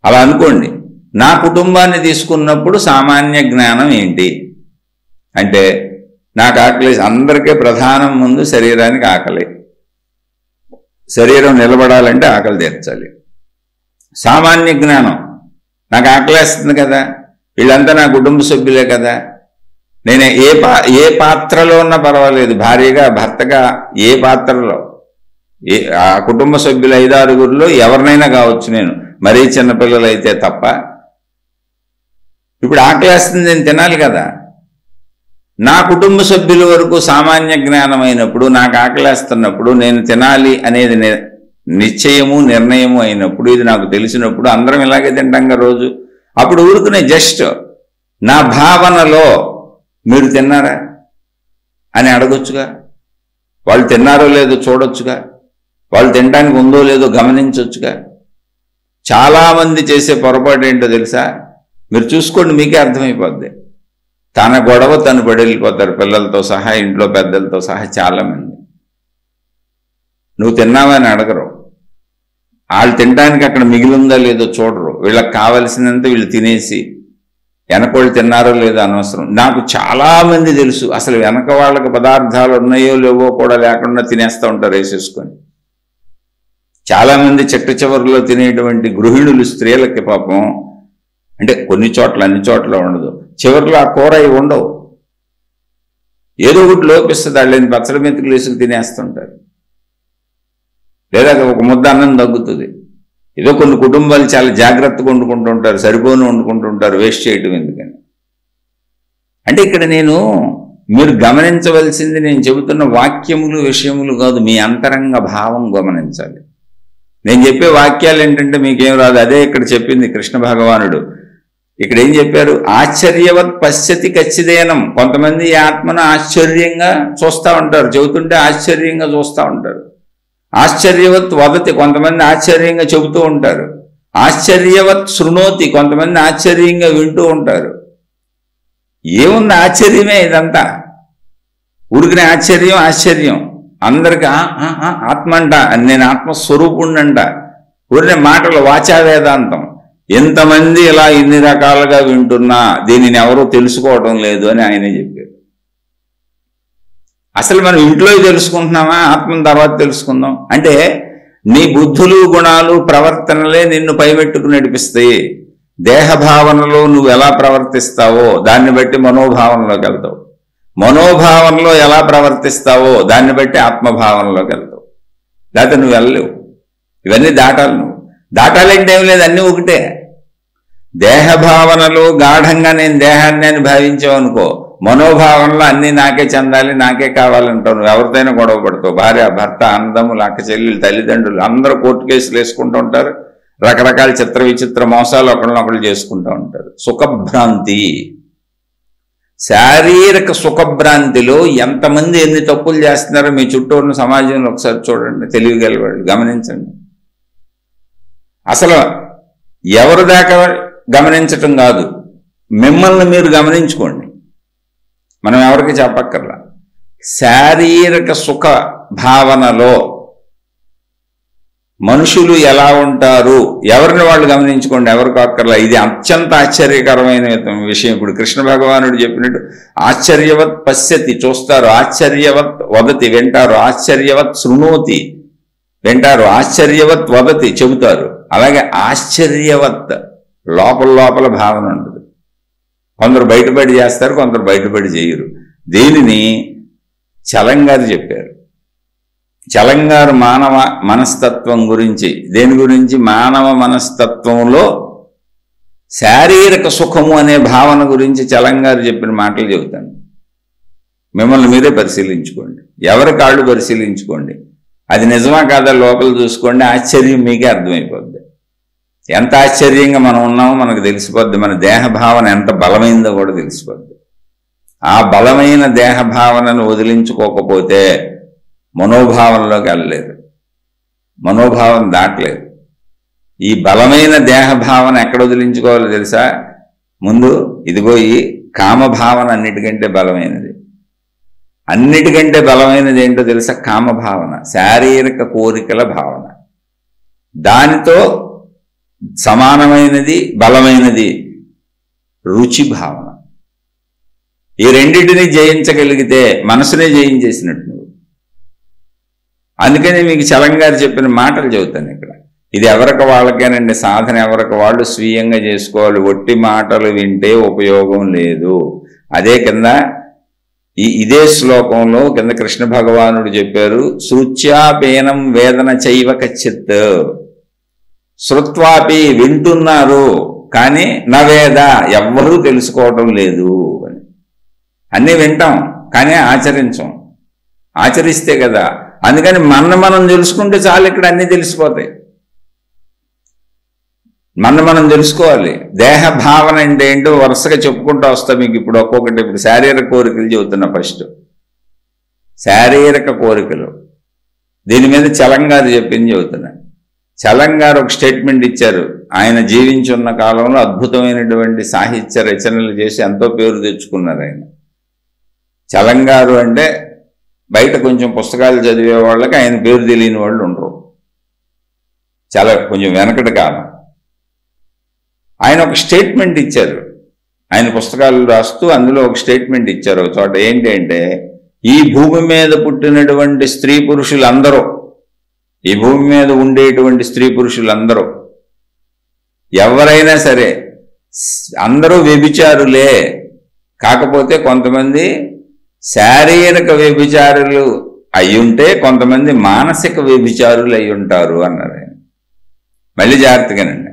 అలా అనుకోండి. నా కుటుంబాన్ని తీసుకున్నప్పుడు సామాన్య జ్ఞానం ఏంటి అంటే నాకు ఆకలి. అందరికీ ప్రధానం ముందు శరీరానికి ఆకలి. శరీరం నిలబడాలంటే ఆకలి తీర్చాలి. సామాన్య జ్ఞానం, నాకు ఆకలేస్తుంది కదా, వీళ్ళంతా నా కుటుంబ సభ్యులే కదా, నేను ఏ పాత్రలో ఉన్నా పర్వాలేదు, భార్యగా, భర్తగా, ఏ పాత్రలో, ఆ కుటుంబ సభ్యులు 5-6 ఎవరినైనా కావచ్చు, నేను మరీ చిన్నపిల్లలు అయితే తప్ప. ఇప్పుడు ఆకలేస్తుంది, నేను తినాలి కదా. నా కుటుంబ సభ్యుల వరకు సామాన్య జ్ఞానం అయినప్పుడు, నాకు ఆకలేస్తున్నప్పుడు నేను తినాలి అనేది నిశ్చయము నిర్ణయము అయినప్పుడు, ఇది నాకు తెలిసినప్పుడు అందరం ఇలాగే తింటాంగా రోజు. అప్పుడు ఊరుకునే జస్ట్ నా భావనలో మీరు తిన్నారా అని అడగొచ్చుగా. వాళ్ళు తిన్నారో లేదో చూడొచ్చుగా, వాళ్ళు తినడానికి ఉందో లేదో గమనించవచ్చుగా. చాలామంది చేసే పొరపాటు ఏంటో తెలుసా? మీరు చూసుకోండి, మీకే అర్థమైపోద్ది. తన గొడవ తను పడి వెళ్ళిపోతారు, పిల్లలతో సహా, ఇంట్లో పెద్దలతో సహా. చాలామంది నువ్వు తిన్నావని అడగరు, వాళ్ళు తినడానికి అక్కడ మిగిలిందా లేదో చూడరు. వీళ్ళకి కావలసినంత వీళ్ళు తినేసి వెనకోళ్ళు తిన్నారో లేదో అనవసరం. నాకు చాలామంది తెలుసు, అసలు వెనక వాళ్ళకి పదార్థాలు ఉన్నాయో లేవో కూడా లేకుండా తినేస్తూ ఉంటారు వేసేసుకొని. చాలామంది చెట్టు చివరిలో తినేటువంటి గృహిణులు, స్త్రీలకి పాపం, అంటే కొన్ని చోట్ల అన్ని చోట్ల ఉండదు, చివరిలో ఆ కూర అవి ఉండవు, ఏదో ఒకటి లోపిస్తుంది. వాళ్ళని పచ్చడి మెతుకులు వేసుకు తినేస్తుంటారు, లేదా ఒక ముద్ద అన్నం తగ్గుతుంది. ఏదో కొన్ని కుటుంబాలు చాలా జాగ్రత్తగా వండుకుంటుంటారు, సరిపోను వండుకుంటుంటారు, వేస్ట్ చేయటం ఎందుకని. అంటే ఇక్కడ మీరు గమనించవలసింది, నేను చెబుతున్న వాక్యములు విషయములు కాదు, మీ అంతరంగ భావం గమనించాలి. నేను చెప్పే వాక్యాలు ఏంటంటే మీకేం రాదు, అదే ఇక్కడ చెప్పింది కృష్ణ భగవానుడు. ఇక్కడ ఏం చెప్పారు? ఆశ్చర్యవత్ పశ్యతి ఖచ్చిదేనం. కొంతమంది ఈ ఆత్మను ఆశ్చర్యంగా చూస్తూ ఉంటారు, చెబుతుంటే ఆశ్చర్యంగా చూస్తూ ఉంటారు. ఆశ్చర్యవత్ వదతి, కొంతమంది ఆశ్చర్యంగా చెబుతూ ఉంటారు. ఆశ్చర్యవత్ శృణోతి, కొంతమంది ఆశ్చర్యంగా వింటూ ఉంటారు. ఏముంది? ఆశ్చర్యమే ఇదంతా. ఊరికినే ఆశ్చర్యం. అందరికి ఆత్మ అంట, నేను ఆత్మస్వరూపుణ్ణంట, ఊరినే మాటలు, వాచా వేదాంతం. ఎంతమంది ఇలా ఇన్ని రకాలుగా వింటున్నా దీనిని ఎవరూ తెలుసుకోవటం లేదు అని ఆయనే చెప్పారు. అసలు మనం ఇంట్లో తెలుసుకుంటున్నామా? ఆత్మను తర్వాత తెలుసుకుందాం అంటే నీ బుద్ధులు, గుణాలు, ప్రవర్తనలే నిన్ను పైమెట్టుకు నడిపిస్తాయి. దేహభావనలో నువ్వు ఎలా ప్రవర్తిస్తావో దాన్ని బట్టి మనోభావనలోకి వెళ్తావు. మనోభావనలో ఎలా ప్రవర్తిస్తావో దాన్ని బట్టి ఆత్మభావనలోకి వెళ్తావు. లేకపోతే నువ్వు వెళ్ళలేవు. ఇవన్నీ దాటాలి. నువ్వు దాటాలంటే ఏం లేదు, అన్నీ ఒకటే. దేహభావనలో గాఢంగా నేను దేహాన్ని అని భావించావు అనుకో, మనోభావనలో అన్నీ నాకే చెందాలి, నాకే కావాలంటావు. నువ్వు ఎవరితోనైనా గొడవ పడతావు. భార్య, భర్త, అన్నదమ్ములు, అక్క చెల్లెలు, తల్లిదండ్రులు అందరూ కోర్టు కేసులు వేసుకుంటూ ఉంటారు. రకరకాల చిత్ర విచిత్ర మోసాలు ఒకళ్ళనొకళ్ళు చేసుకుంటూ ఉంటారు. సుఖభ్రాంతి, శారీరక సుఖభ్రాంతిలో ఎంతమంది ఎన్ని తప్పులు చేస్తున్నారో మీ చుట్టూ ఉన్న సమాజంలో ఒకసారి చూడండి. తెలివిగలవాళ్ళు గమనించండి. అసలు ఎవరి దాకా గమనించటం కాదు, మిమ్మల్ని మీరు గమనించుకోండి. మనం ఎవరికి చెప్పక్కర్లా. శారీరక సుఖ భావనలో మనుషులు ఎలా ఉంటారు, ఎవరిని వాళ్ళు గమనించుకోండి, ఎవరికి అక్కర్లా. ఇది అత్యంత ఆశ్చర్యకరమైన విషయం. ఇప్పుడు కృష్ణ భగవానుడు చెప్పినట్టు ఆశ్చర్యవత్ పశ్యతి, చూస్తారు. ఆశ్చర్యవత్ వదతి, వింటారు. ఆశ్చర్యవత్ శృణోతి, వింటారు. ఆశ్చర్యవత్ వదతి, చెబుతారు. అలాగే ఆశ్చర్యవత్ లోపల భావన ఉంటుంది. కొందరు బయటపడి చేస్తారు, కొందరు బయటపడి చేయరు. దీనిని చలంగారు చెప్పారు. చలంగారు మానవ మనస్తత్వం గురించి, దేని గురించి? మానవ మనస్తత్వంలో శారీరక సుఖము అనే భావన గురించి చలంగారు చెప్పిన మాటలు చెబుతాను. మిమ్మల్ని మీరే పరిశీలించుకోండి, ఎవరి కాళ్ళు పరిశీలించుకోండి. అది నిజమా కాదా లోపల చూసుకోండి. ఆశ్చర్యం మీకే అర్థమైపోద్ది. ఎంత ఆశ్చర్యంగా మనం ఉన్నామో మనకు తెలిసిపోద్ది. మన దేహ భావన ఎంత బలమైందో కూడా తెలిసిపోద్ది. ఆ బలమైన దేహ భావనను వదిలించుకోకపోతే మనోభావనలోకి వెళ్ళలేదు, మనోభావం దాటలేదు. ఈ బలమైన దేహ భావన ఎక్కడ వదిలించుకోవాలో తెలుసా? ముందు ఇదిగో ఈ కామభావన అన్నిటికంటే బలమైనది. అన్నిటికంటే బలమైనది ఏంటో తెలుసా? కామభావన, శారీరక కోరికల భావన. దానితో సమానమైనది, బలమైనది రుచి భావన. ఈ రెండింటినీ జయించగలిగితే మనసునే జయించేసినట్టు నువ్వు. అందుకని మీకు చలంగారు చెప్పిన మాటలు చెబుతాను ఇక్కడ. ఇది ఎవరికి వాళ్ళకేనండి, సాధన ఎవరికి వాళ్ళు స్వీయంగా చేసుకోవాలి. ఒట్టి మాటలు వింటే ఉపయోగం లేదు. అదే కింద ఇదే శ్లోకంలో కింద కృష్ణ భగవానుడు చెప్పారు, శృత్యాపేనం వేదన చైవ కచ్చిత్. శృత్వాపి, వింటున్నారు కానీ నవేద, ఎవ్వరూ తెలుసుకోవటం లేదు అని. అన్నీ వింటాం కానీ ఆచరించం. ఆచరిస్తే కదా అందుకని మనం తెలుసుకుంటే చాలు, ఇక్కడ అన్నీ తెలిసిపోతాయి. మనం తెలుసుకోవాలి. దేహ భావన అంటే ఏంటో వరుసగా చెప్పుకుంటూ వస్తా మీకు ఇప్పుడు ఒక్కొక్కటి. ఇప్పుడు శారీరక కోరికలు చెబుతున్నా. ఫస్ట్ శారీరక కోరికలు, దీని మీద చలంగారు చెప్పింది చెబుతున్నా. చలంగారు ఒక స్టేట్మెంట్ ఇచ్చారు. ఆయన జీవించున్న కాలంలో అద్భుతమైనటువంటి సాహిత్య రచనలు చేసి ఎంతో పేరు తెచ్చుకున్నారు ఆయన. చలంగారు అంటే బయట కొంచెం పుస్తకాలు చదివే వాళ్ళకి ఆయన పేరు తెలియని వాళ్ళు ఉండరు. చాలా కొంచెం వెనకటి కాలం. ఆయన ఒక స్టేట్మెంట్ ఇచ్చారు. ఆయన పుస్తకాలు రాస్తూ అందులో ఒక స్టేట్మెంట్ ఇచ్చారు ఒక చోట. ఏంటి అంటే, ఈ భూమి మీద పుట్టినటువంటి స్త్రీ పురుషులందరూ, ఈ భూమి మీద ఉండేటువంటి స్త్రీ పురుషులందరూ ఎవరైనా సరే అందరూ వ్యభిచారులే. కాకపోతే కొంతమంది శారీరక వ్యభిచారులు అయ్యుంటే కొంతమంది మానసిక వ్యభిచారులు అయి ఉంటారు అన్నారు ఆయన. మళ్ళీ జాగ్రత్తగానండి.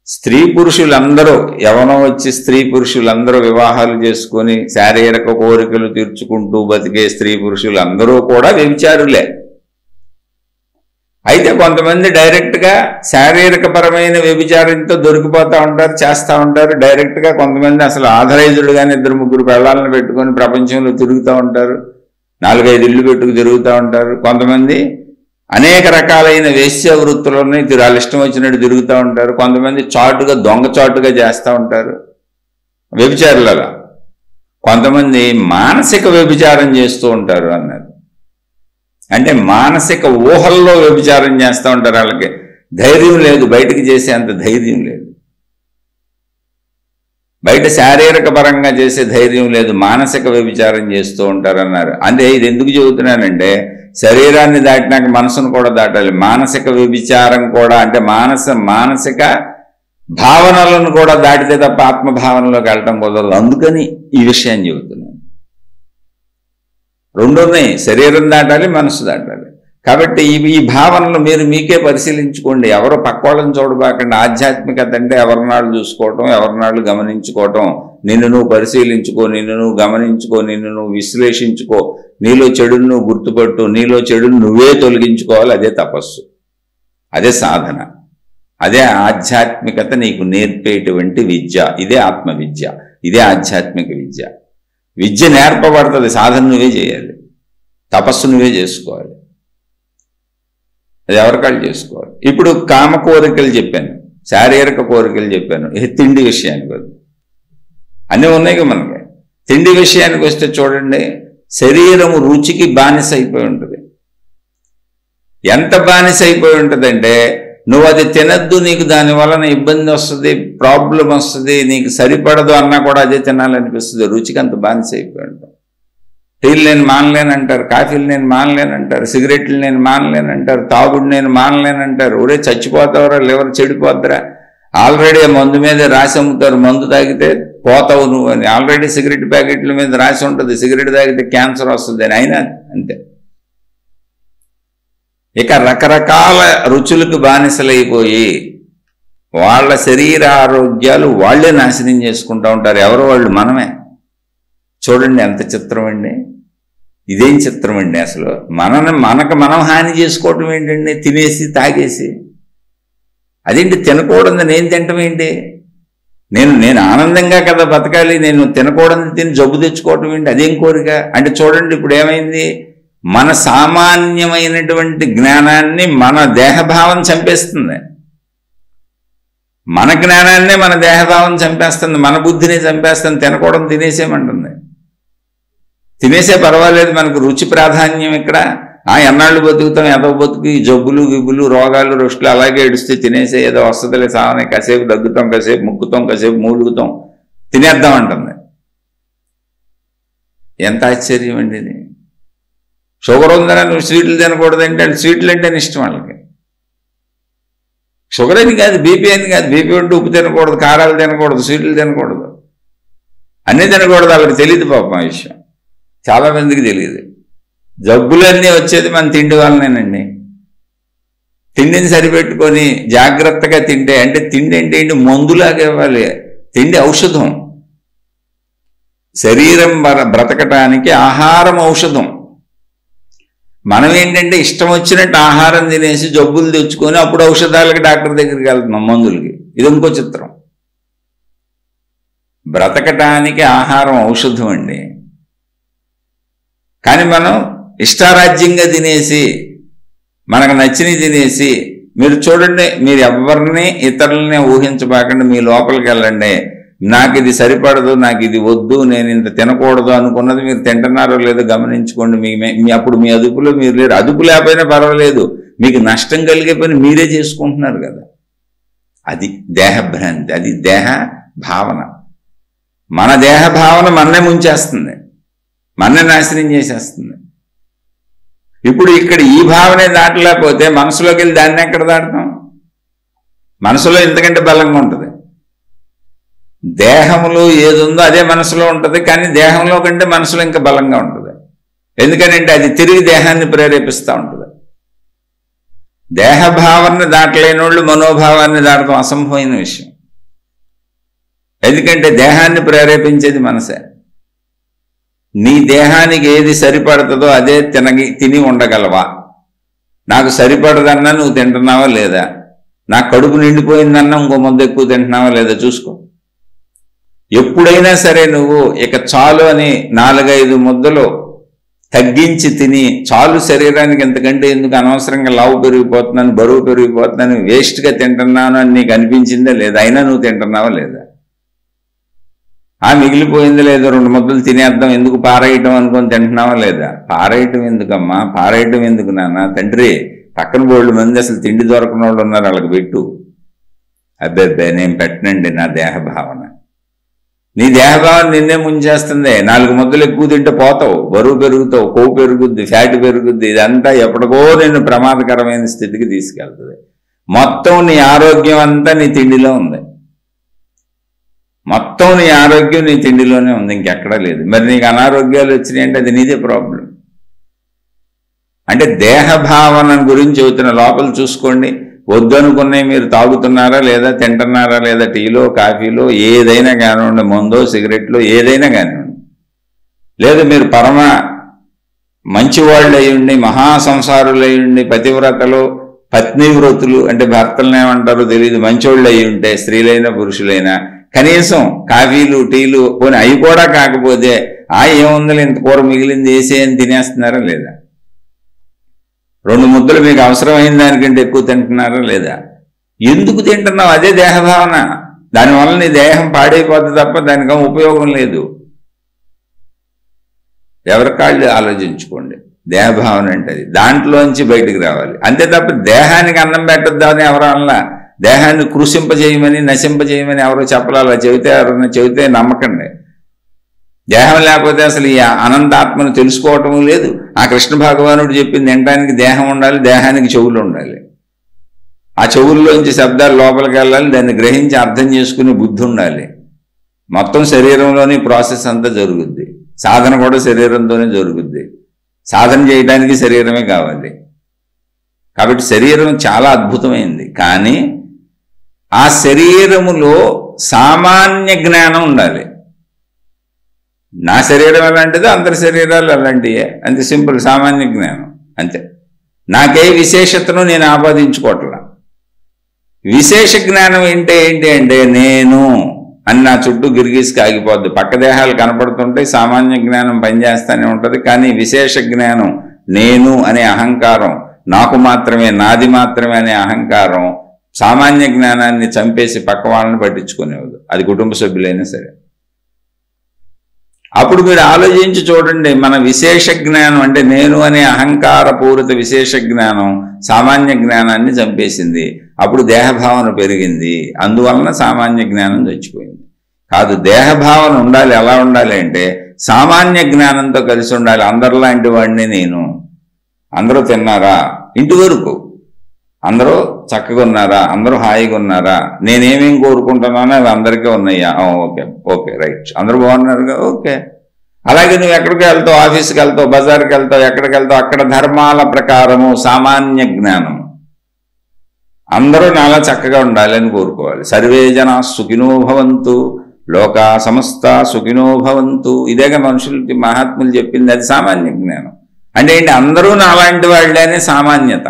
స్త్రీ పురుషులందరూ యవనం వచ్చి స్త్రీ పురుషులందరూ వివాహాలు చేసుకొని శారీరక కోరికలు తీర్చుకుంటూ బతికే స్త్రీ పురుషులందరూ కూడా వ్యభిచారులే. అయితే కొంతమంది డైరెక్ట్గా శారీరక పరమైన వ్యభిచారంతో దొరికిపోతూ ఉంటారు, చేస్తూ ఉంటారు. డైరెక్ట్గా కొంతమంది అసలు ఆథరైజ్డ్గానే 2-3 పెళ్ళాలను పెట్టుకొని ప్రపంచంలో తిరుగుతూ ఉంటారు, 4-5 ఇళ్ళు పెట్టుకు తిరుగుతూ ఉంటారు. కొంతమంది అనేక రకాలైన వేశ్య వృత్తులని వాళ్ళ ఇష్టం వచ్చినట్టు తిరుగుతూ ఉంటారు. కొంతమంది చాటుగా దొంగచాటుగా చేస్తూ ఉంటారు వ్యభిచారులలో. కొంతమంది మానసిక వ్యభిచారం చేస్తూ ఉంటారు అన్నారు. అంటే మానసిక ఊహల్లో వ్యభిచారం చేస్తూ ఉంటారు. వాళ్ళకి ధైర్యం లేదు, బయటికి చేసే అంత ధైర్యం లేదు, బయట శారీరక పరంగా చేసే ధైర్యం లేదు, మానసిక వ్యభిచారం చేస్తూ ఉంటారు అన్నారు. అంటే ఇది ఎందుకు చెబుతున్నానంటే, శరీరాన్ని దాటినాక మనసును కూడా దాటాలి. మానసిక వ్యభిచారం కూడా అంటే మానసిక భావనలను కూడా దాటితే తప్ప ఆత్మభావనలోకి వెళ్ళటం కుదరదు. అందుకని ఈ విషయాన్ని చెబుతున్నాను. రెండు ఉన్నాయి, శరీరం దాటాలి, మనసు దాటాలి. కాబట్టి ఈ భావనలు మీరు మీకే పరిశీలించుకోండి. ఎవరో పక్కోళ్ళని చూడబాకండి. ఆధ్యాత్మికత అంటే ఎవరినాళ్ళు చూసుకోవటం, ఎవరినాళ్ళు గమనించుకోవటం. నిన్ను నువ్వు పరిశీలించుకో, నిన్ను నువ్వు గమనించుకో, నిన్ను నువ్వు విశ్లేషించుకో, నీలో చెడును నువ్వు గుర్తుపట్టు, నీలో చెడును నువ్వే తొలగించుకోవాలి. అదే తపస్సు, అదే సాధన, అదే ఆధ్యాత్మికత నీకు నేర్పేటువంటి విద్య. ఇదే ఆత్మ విద్య, ఇదే ఆధ్యాత్మిక విద్య. విద్య నేర్పబడుతుంది, సాధన నువ్వే చేయాలి, తపస్సు నువ్వే చేసుకోవాలి, అది ఎవరికాళ్ళు చేసుకోవాలి. ఇప్పుడు కామ కోరికలు చెప్పాను, శారీరక కోరికలు చెప్పాను. తిండి విషయానికి వద్దు, అన్నీ ఉన్నాయి మనకి. తిండి విషయానికి వస్తే చూడండి, శరీరము రుచికి బానిస అయిపోయి ఉంటుంది. ఎంత బానిస అయిపోయి ఉంటుందంటే, నువ్వు అది తినద్దు, నీకు దాని వలన ఇబ్బంది వస్తుంది, ప్రాబ్లం వస్తుంది, నీకు సరిపడదు అన్నా కూడా అదే తినాలనిపిస్తుంది. రుచికి అంత బానిస అయిపోయి ఉంటాం. టీలు నేను మానలేనంటారు, కాఫీలు నేను మానలేనంటారు, సిగరెట్లు నేను మానలేనంటారు, తాగుడు నేను మానలేనంటారు. ఒరే చచ్చిపోతావురా, లివర్ చెడిపోద్దురా, ఆల్రెడీ మందు మీద రాసి అమ్ముతారు, మందు తాగితే పోతావు నువ్వు అని. ఆల్రెడీ సిగరెట్ ప్యాకెట్ల మీద రాసి ఉంటుంది, సిగరెట్ తాగితే క్యాన్సర్ వస్తుంది అని. అయినా అంతే. ఇక రకరకాల రుచులకు బానిసలైపోయి వాళ్ళ శరీర ఆరోగ్యాలు వాళ్లే నాశనం చేసుకుంటూ ఉంటారు. ఎవరు వాళ్ళు? మనమే. చూడండి ఎంత చిత్రం అండి, ఇదేం చిత్రం అండి. అసలు మనకు మనం హాని చేసుకోవటం ఏంటండి, తినేసి తాగేసి. అదేంటి తినకూడదు నేను తినటం ఏంటి? నేను ఆనందంగా కదా బతకాలి, నేను తినకూడదు తిని జబ్బు తెచ్చుకోవటం ఏంటి? అదేం కోరిక అంటే? చూడండి ఇప్పుడు ఏమైంది, మన సామాన్యమైనటువంటి జ్ఞానాన్ని మన దేహభావం చంపేస్తుంది. మన జ్ఞానాన్నే మన దేహభావం చంపేస్తుంది, మన బుద్ధిని చంపేస్తుంది. తినకూడదు తినేసేమంటుంది. తినేసే పర్వాలేదు, మనకు రుచి ప్రాధాన్యం ఇక్కడ. ఎన్నాళ్ళు బతుకుతాం, ఏదో బతుకు, ఈ జబ్బులు గిబ్బులు రోగాలు రొస్టులు అలాగే ఏడుస్తే తినేసే, ఏదో వస్తుందిలే సావనే, కాసేపు దగ్గుతాం, కాసేపు ముక్కుతాం, కాసేపు మూలుగుతాం, తినేద్దాం అంటుంది. ఎంత ఆశ్చర్యం అండి ఇది. షుగర్ ఉందని నువ్వు స్వీట్లు తినకూడదంటే, స్వీట్లు అంటే ఇష్టం వాళ్ళకి. షుగర్ అని కాదు, బీపీ అని కాదు. బీపీ ఉంటే ఉప్పు తినకూడదు, కారాలు తినకూడదు, స్వీట్లు తినకూడదు, అన్నీ తినకూడదు. వాళ్ళకి తెలియదు పాపం ఆ విషయం, చాలా మందికి తెలియదు. జబ్బులన్నీ వచ్చేది మన తిండి వల్లనేనండి. తిండిని సరిపెట్టుకొని జాగ్రత్తగా తింటే, అంటే తిండి అంటే ఏంటి, మందులాగా ఇవ్వాలి. తిండి ఔషధం, శరీరం బ్రతకటానికి ఆహారం ఔషధం. మనం ఏంటంటే ఇష్టం వచ్చినట్టు ఆహారం తినేసి జబ్బులు తెచ్చుకొని అప్పుడు ఔషధాలకి డాక్టర్ దగ్గరికి వెళ్తున్నాం, మందులకి. ఇది ఇంకో చిత్రం. బ్రతకటానికి ఆహారం ఔషధం అండి. కానీ మనం ఇష్టారాజ్యంగా తినేసి, మనకు నచ్చినవి తినేసి, మీరు చూడండి, మీరు ఎవరిని ఇతరులని ఊహించబాకండి, మీ లోపలికి వెళ్ళండి. నాకు ఇది సరిపడదు, నాకు ఇది వద్దు, నేను ఇంత తినకూడదు అనుకున్నది మీరు తింటున్నారో లేదో గమనించుకోండి. అప్పుడు మీ అదుపులో మీరు లేరు. అదుపు లేకపోయినా పర్వాలేదు, మీకు నష్టం కలిగే పని మీరే చేసుకుంటున్నారు కదా. అది దేహభ్రాంతి, అది దేహ భావన. మన దేహ భావన మన్నే ముంచేస్తుంది, మన్నే నాశనం చేసేస్తుంది. ఇప్పుడు ఇక్కడ ఈ భావనే దాటలేకపోతే మనసులోకి వెళ్ళి దాన్ని ఎక్కడ దాటుతాం? మనసులో ఇంతకంటే బలంగా ఉంటుంది. దేహంలో ఏది ఉందో అదే మనసులో ఉంటుంది, కానీ దేహంలో కంటే మనసులో ఇంకా బలంగా ఉంటుంది. ఎందుకనంటే అది తిరిగి దేహాన్ని ప్రేరేపిస్తూ ఉంటుంది. దేహభావాన్ని దాటలేని వాళ్ళు మనోభావాన్ని దాటడం అసంభవమైన విషయం. ఎందుకంటే దేహాన్ని ప్రేరేపించేది మనసే. నీ దేహానికి ఏది సరిపడుతుందో అదే తిని ఉండగలవా? నాకు సరిపడదన్నా నువ్వు తింటున్నావా లేదా? నా కడుపు నిండిపోయిందన్నా ఇంకో ముద్ద ఎక్కువ తింటున్నావా లేదా చూసుకో. ఎప్పుడైనా సరే నువ్వు ఇక చాలు అని 4-5 ముద్దలు తగ్గించి తిని, చాలు శరీరానికి ఎంతకంటే ఎందుకు అనవసరంగా లావు పెరిగిపోతున్నాను, బరువు పెరిగిపోతున్నాను, వేస్ట్గా తింటున్నాను అని నీకు అనిపించిందా లేదా? అయినా నువ్వు తింటున్నావా లేదా? మిగిలిపోయింది లేదో 2 ముద్దలు తినేద్దాం, ఎందుకు పారేయటం అనుకొని తింటున్నావా లేదా? పారేయటం ఎందుకమ్మా, పారేయటం ఎందుకు నాన్న? తండ్రి, పక్కన బోళ్ళు మంది అసలు తిండి దొరకని వాళ్ళు ఉన్నారు, వాళ్ళకి పెట్టు. అబ్బే నేను పెట్టనండి. నా దేహ భావన, నీ దేహభావన నిన్నే ముంచేస్తుంది. 4 ముద్దలు ఎక్కువ తింటే పోతావు, బరువు పెరుగుతావు, కొవ్వు పెరుగుద్ది, ఫ్యాట్ పెరుగుద్ది. ఇదంతా ఎప్పటికో నిన్ను ప్రమాదకరమైన స్థితికి తీసుకెళ్తుంది. మొత్తం నీ ఆరోగ్యం అంతా నీ తిండిలో ఉంది. మొత్తం నీ ఆరోగ్యం నీ తిండిలోనే ఉంది, ఇంకెక్కడా లేదు. మరి నీకు అనారోగ్యాలు వచ్చినాయి అంటే అది నీదే ప్రాబ్లం. అంటే దేహభావన గురించి చెబుతున్న. లోపల చూసుకోండి, వద్దనుకున్నాయి మీరు తాగుతున్నారా లేదా, తింటున్నారా లేదా, టీలో కాఫీలో ఏదైనా కానివ్వండి, మందో సిగరెట్లో ఏదైనా కానివ్వండి, లేదా మీరు పరమ మంచివాళ్ళు అయ్యుండి, మహాసంసారులు అయ్యుండి, పతివ్రతలు పత్నివ్రతులు అంటే భర్తలను ఏమంటారో తెలియదు, మంచోళ్ళు అయ్యి ఉంటే, స్త్రీలైనా పురుషులైనా, కనీసం కాఫీలు టీలు పోనీ అవి కూడా కాకపోతే ఏముందని ఇంత కూర మిగిలింది వేసేయని తినేస్తున్నారా లేదా? 2 ముద్దలు మీకు అవసరమైన దానికంటే ఎక్కువ తింటున్నారా లేదా? ఎందుకు తింటున్నావు? అదే దేహభావన. దానివల్ల నీ దేహం పాడైపోతుంది తప్ప దానికో ఉపయోగం లేదు. ఎవరికాళ్ళు ఆలోచించుకోండి. దేహభావన అంటే అది, దాంట్లోంచి బయటికి రావాలి అంతే తప్ప దేహానికి అన్నం పెట్టద్దామని ఎవరు అనలా. దేహాన్ని కృషింపజేయమని నశింపజేయమని ఎవరో చెప్పాలి. అలా చెబితే నమ్మకండి. దేహం లేకపోతే అసలు ఈ అనంతాత్మను తెలుసుకోవటం లేదు. ఆ కృష్ణ భగవానుడు చెప్పింది తినడానికి దేహం ఉండాలి, దేహానికి చెవులు ఉండాలి. ఆ చెవుల్లోంచి శబ్దాలు లోపలికి వెళ్ళాలి, దాన్ని గ్రహించి అర్థం చేసుకునే బుద్ధి ఉండాలి. మొత్తం శరీరంలోని ప్రాసెస్ అంతా జరుగుద్ది. సాధన కూడా శరీరంతోనే జరుగుద్ది. సాధన చేయడానికి శరీరమే కావాలి. కాబట్టి శరీరం చాలా అద్భుతమైంది. కానీ ఆ శరీరములో సామాన్య జ్ఞానం ఉండాలి. నా శరీరం ఎలాంటిదో అందరి శరీరాలు అలాంటివే, అంతే సింపుల్. సామాన్య జ్ఞానం అంతే. నాకే విశేషతను నేను ఆపాదించుకోవట్లా. విశేష జ్ఞానం ఏంటి అంటే నేను అని నా చుట్టూ గిరిగీసుకు ఆగిపోద్ది. పక్క దేహాలు కనపడుతుంటే సామాన్య జ్ఞానం పనిచేస్తూనే ఉంటుంది. కానీ విశేష జ్ఞానం, నేను అనే అహంకారం, నాకు మాత్రమే, నాది మాత్రమే అనే అహంకారం సామాన్య జ్ఞానాన్ని చంపేసి పక్క వాళ్ళని పట్టించుకునేవాడు, అది కుటుంబ సభ్యులైనా సరే. అప్పుడు మీరు ఆలోచించి చూడండి, మన విశేష జ్ఞానం అంటే నేను అనే అహంకారపూరిత విశేష జ్ఞానం సామాన్య జ్ఞానాన్ని చంపేసింది. అప్పుడు దేహభావన పెరిగింది, అందువలన సామాన్య జ్ఞానం చచ్చిపోయింది. కాదు, దేహభావన ఉండాలి. ఎలా ఉండాలి అంటే సామాన్య జ్ఞానంతో కలిసి ఉండాలి. అందరిలాంటి వాడిని నేను. అందరూ తిన్నారా? ఇంటి వరకు అందరూ చక్కగా ఉన్నారా? అందరూ హాయిగా ఉన్నారా? నేనేమేం కోరుకుంటున్నానో అవి అందరికీ ఉన్నాయా? ఓకే ఓకే రైట్, అందరూ బాగున్నారుగా, ఓకే. అలాగే నువ్వు ఎక్కడికి వెళ్తావు, ఆఫీస్కి వెళ్తావు, బజార్కి వెళ్తావు, ఎక్కడికి వెళ్తావు, అక్కడ ధర్మాల ప్రకారము సామాన్య జ్ఞానం అందరూ నాలా చక్కగా ఉండాలి అని కోరుకోవాలి. సర్వే జనా సుఖినో భవంతు, లోకా సమస్త సుఖినో భవంతు. ఇదేగా మనుషులకి మహాత్ములు చెప్పింది, అది సామాన్య జ్ఞానం. అంటే ఏంటి, అందరూ నాలాంటి వాళ్ళే అనే సామాన్యత.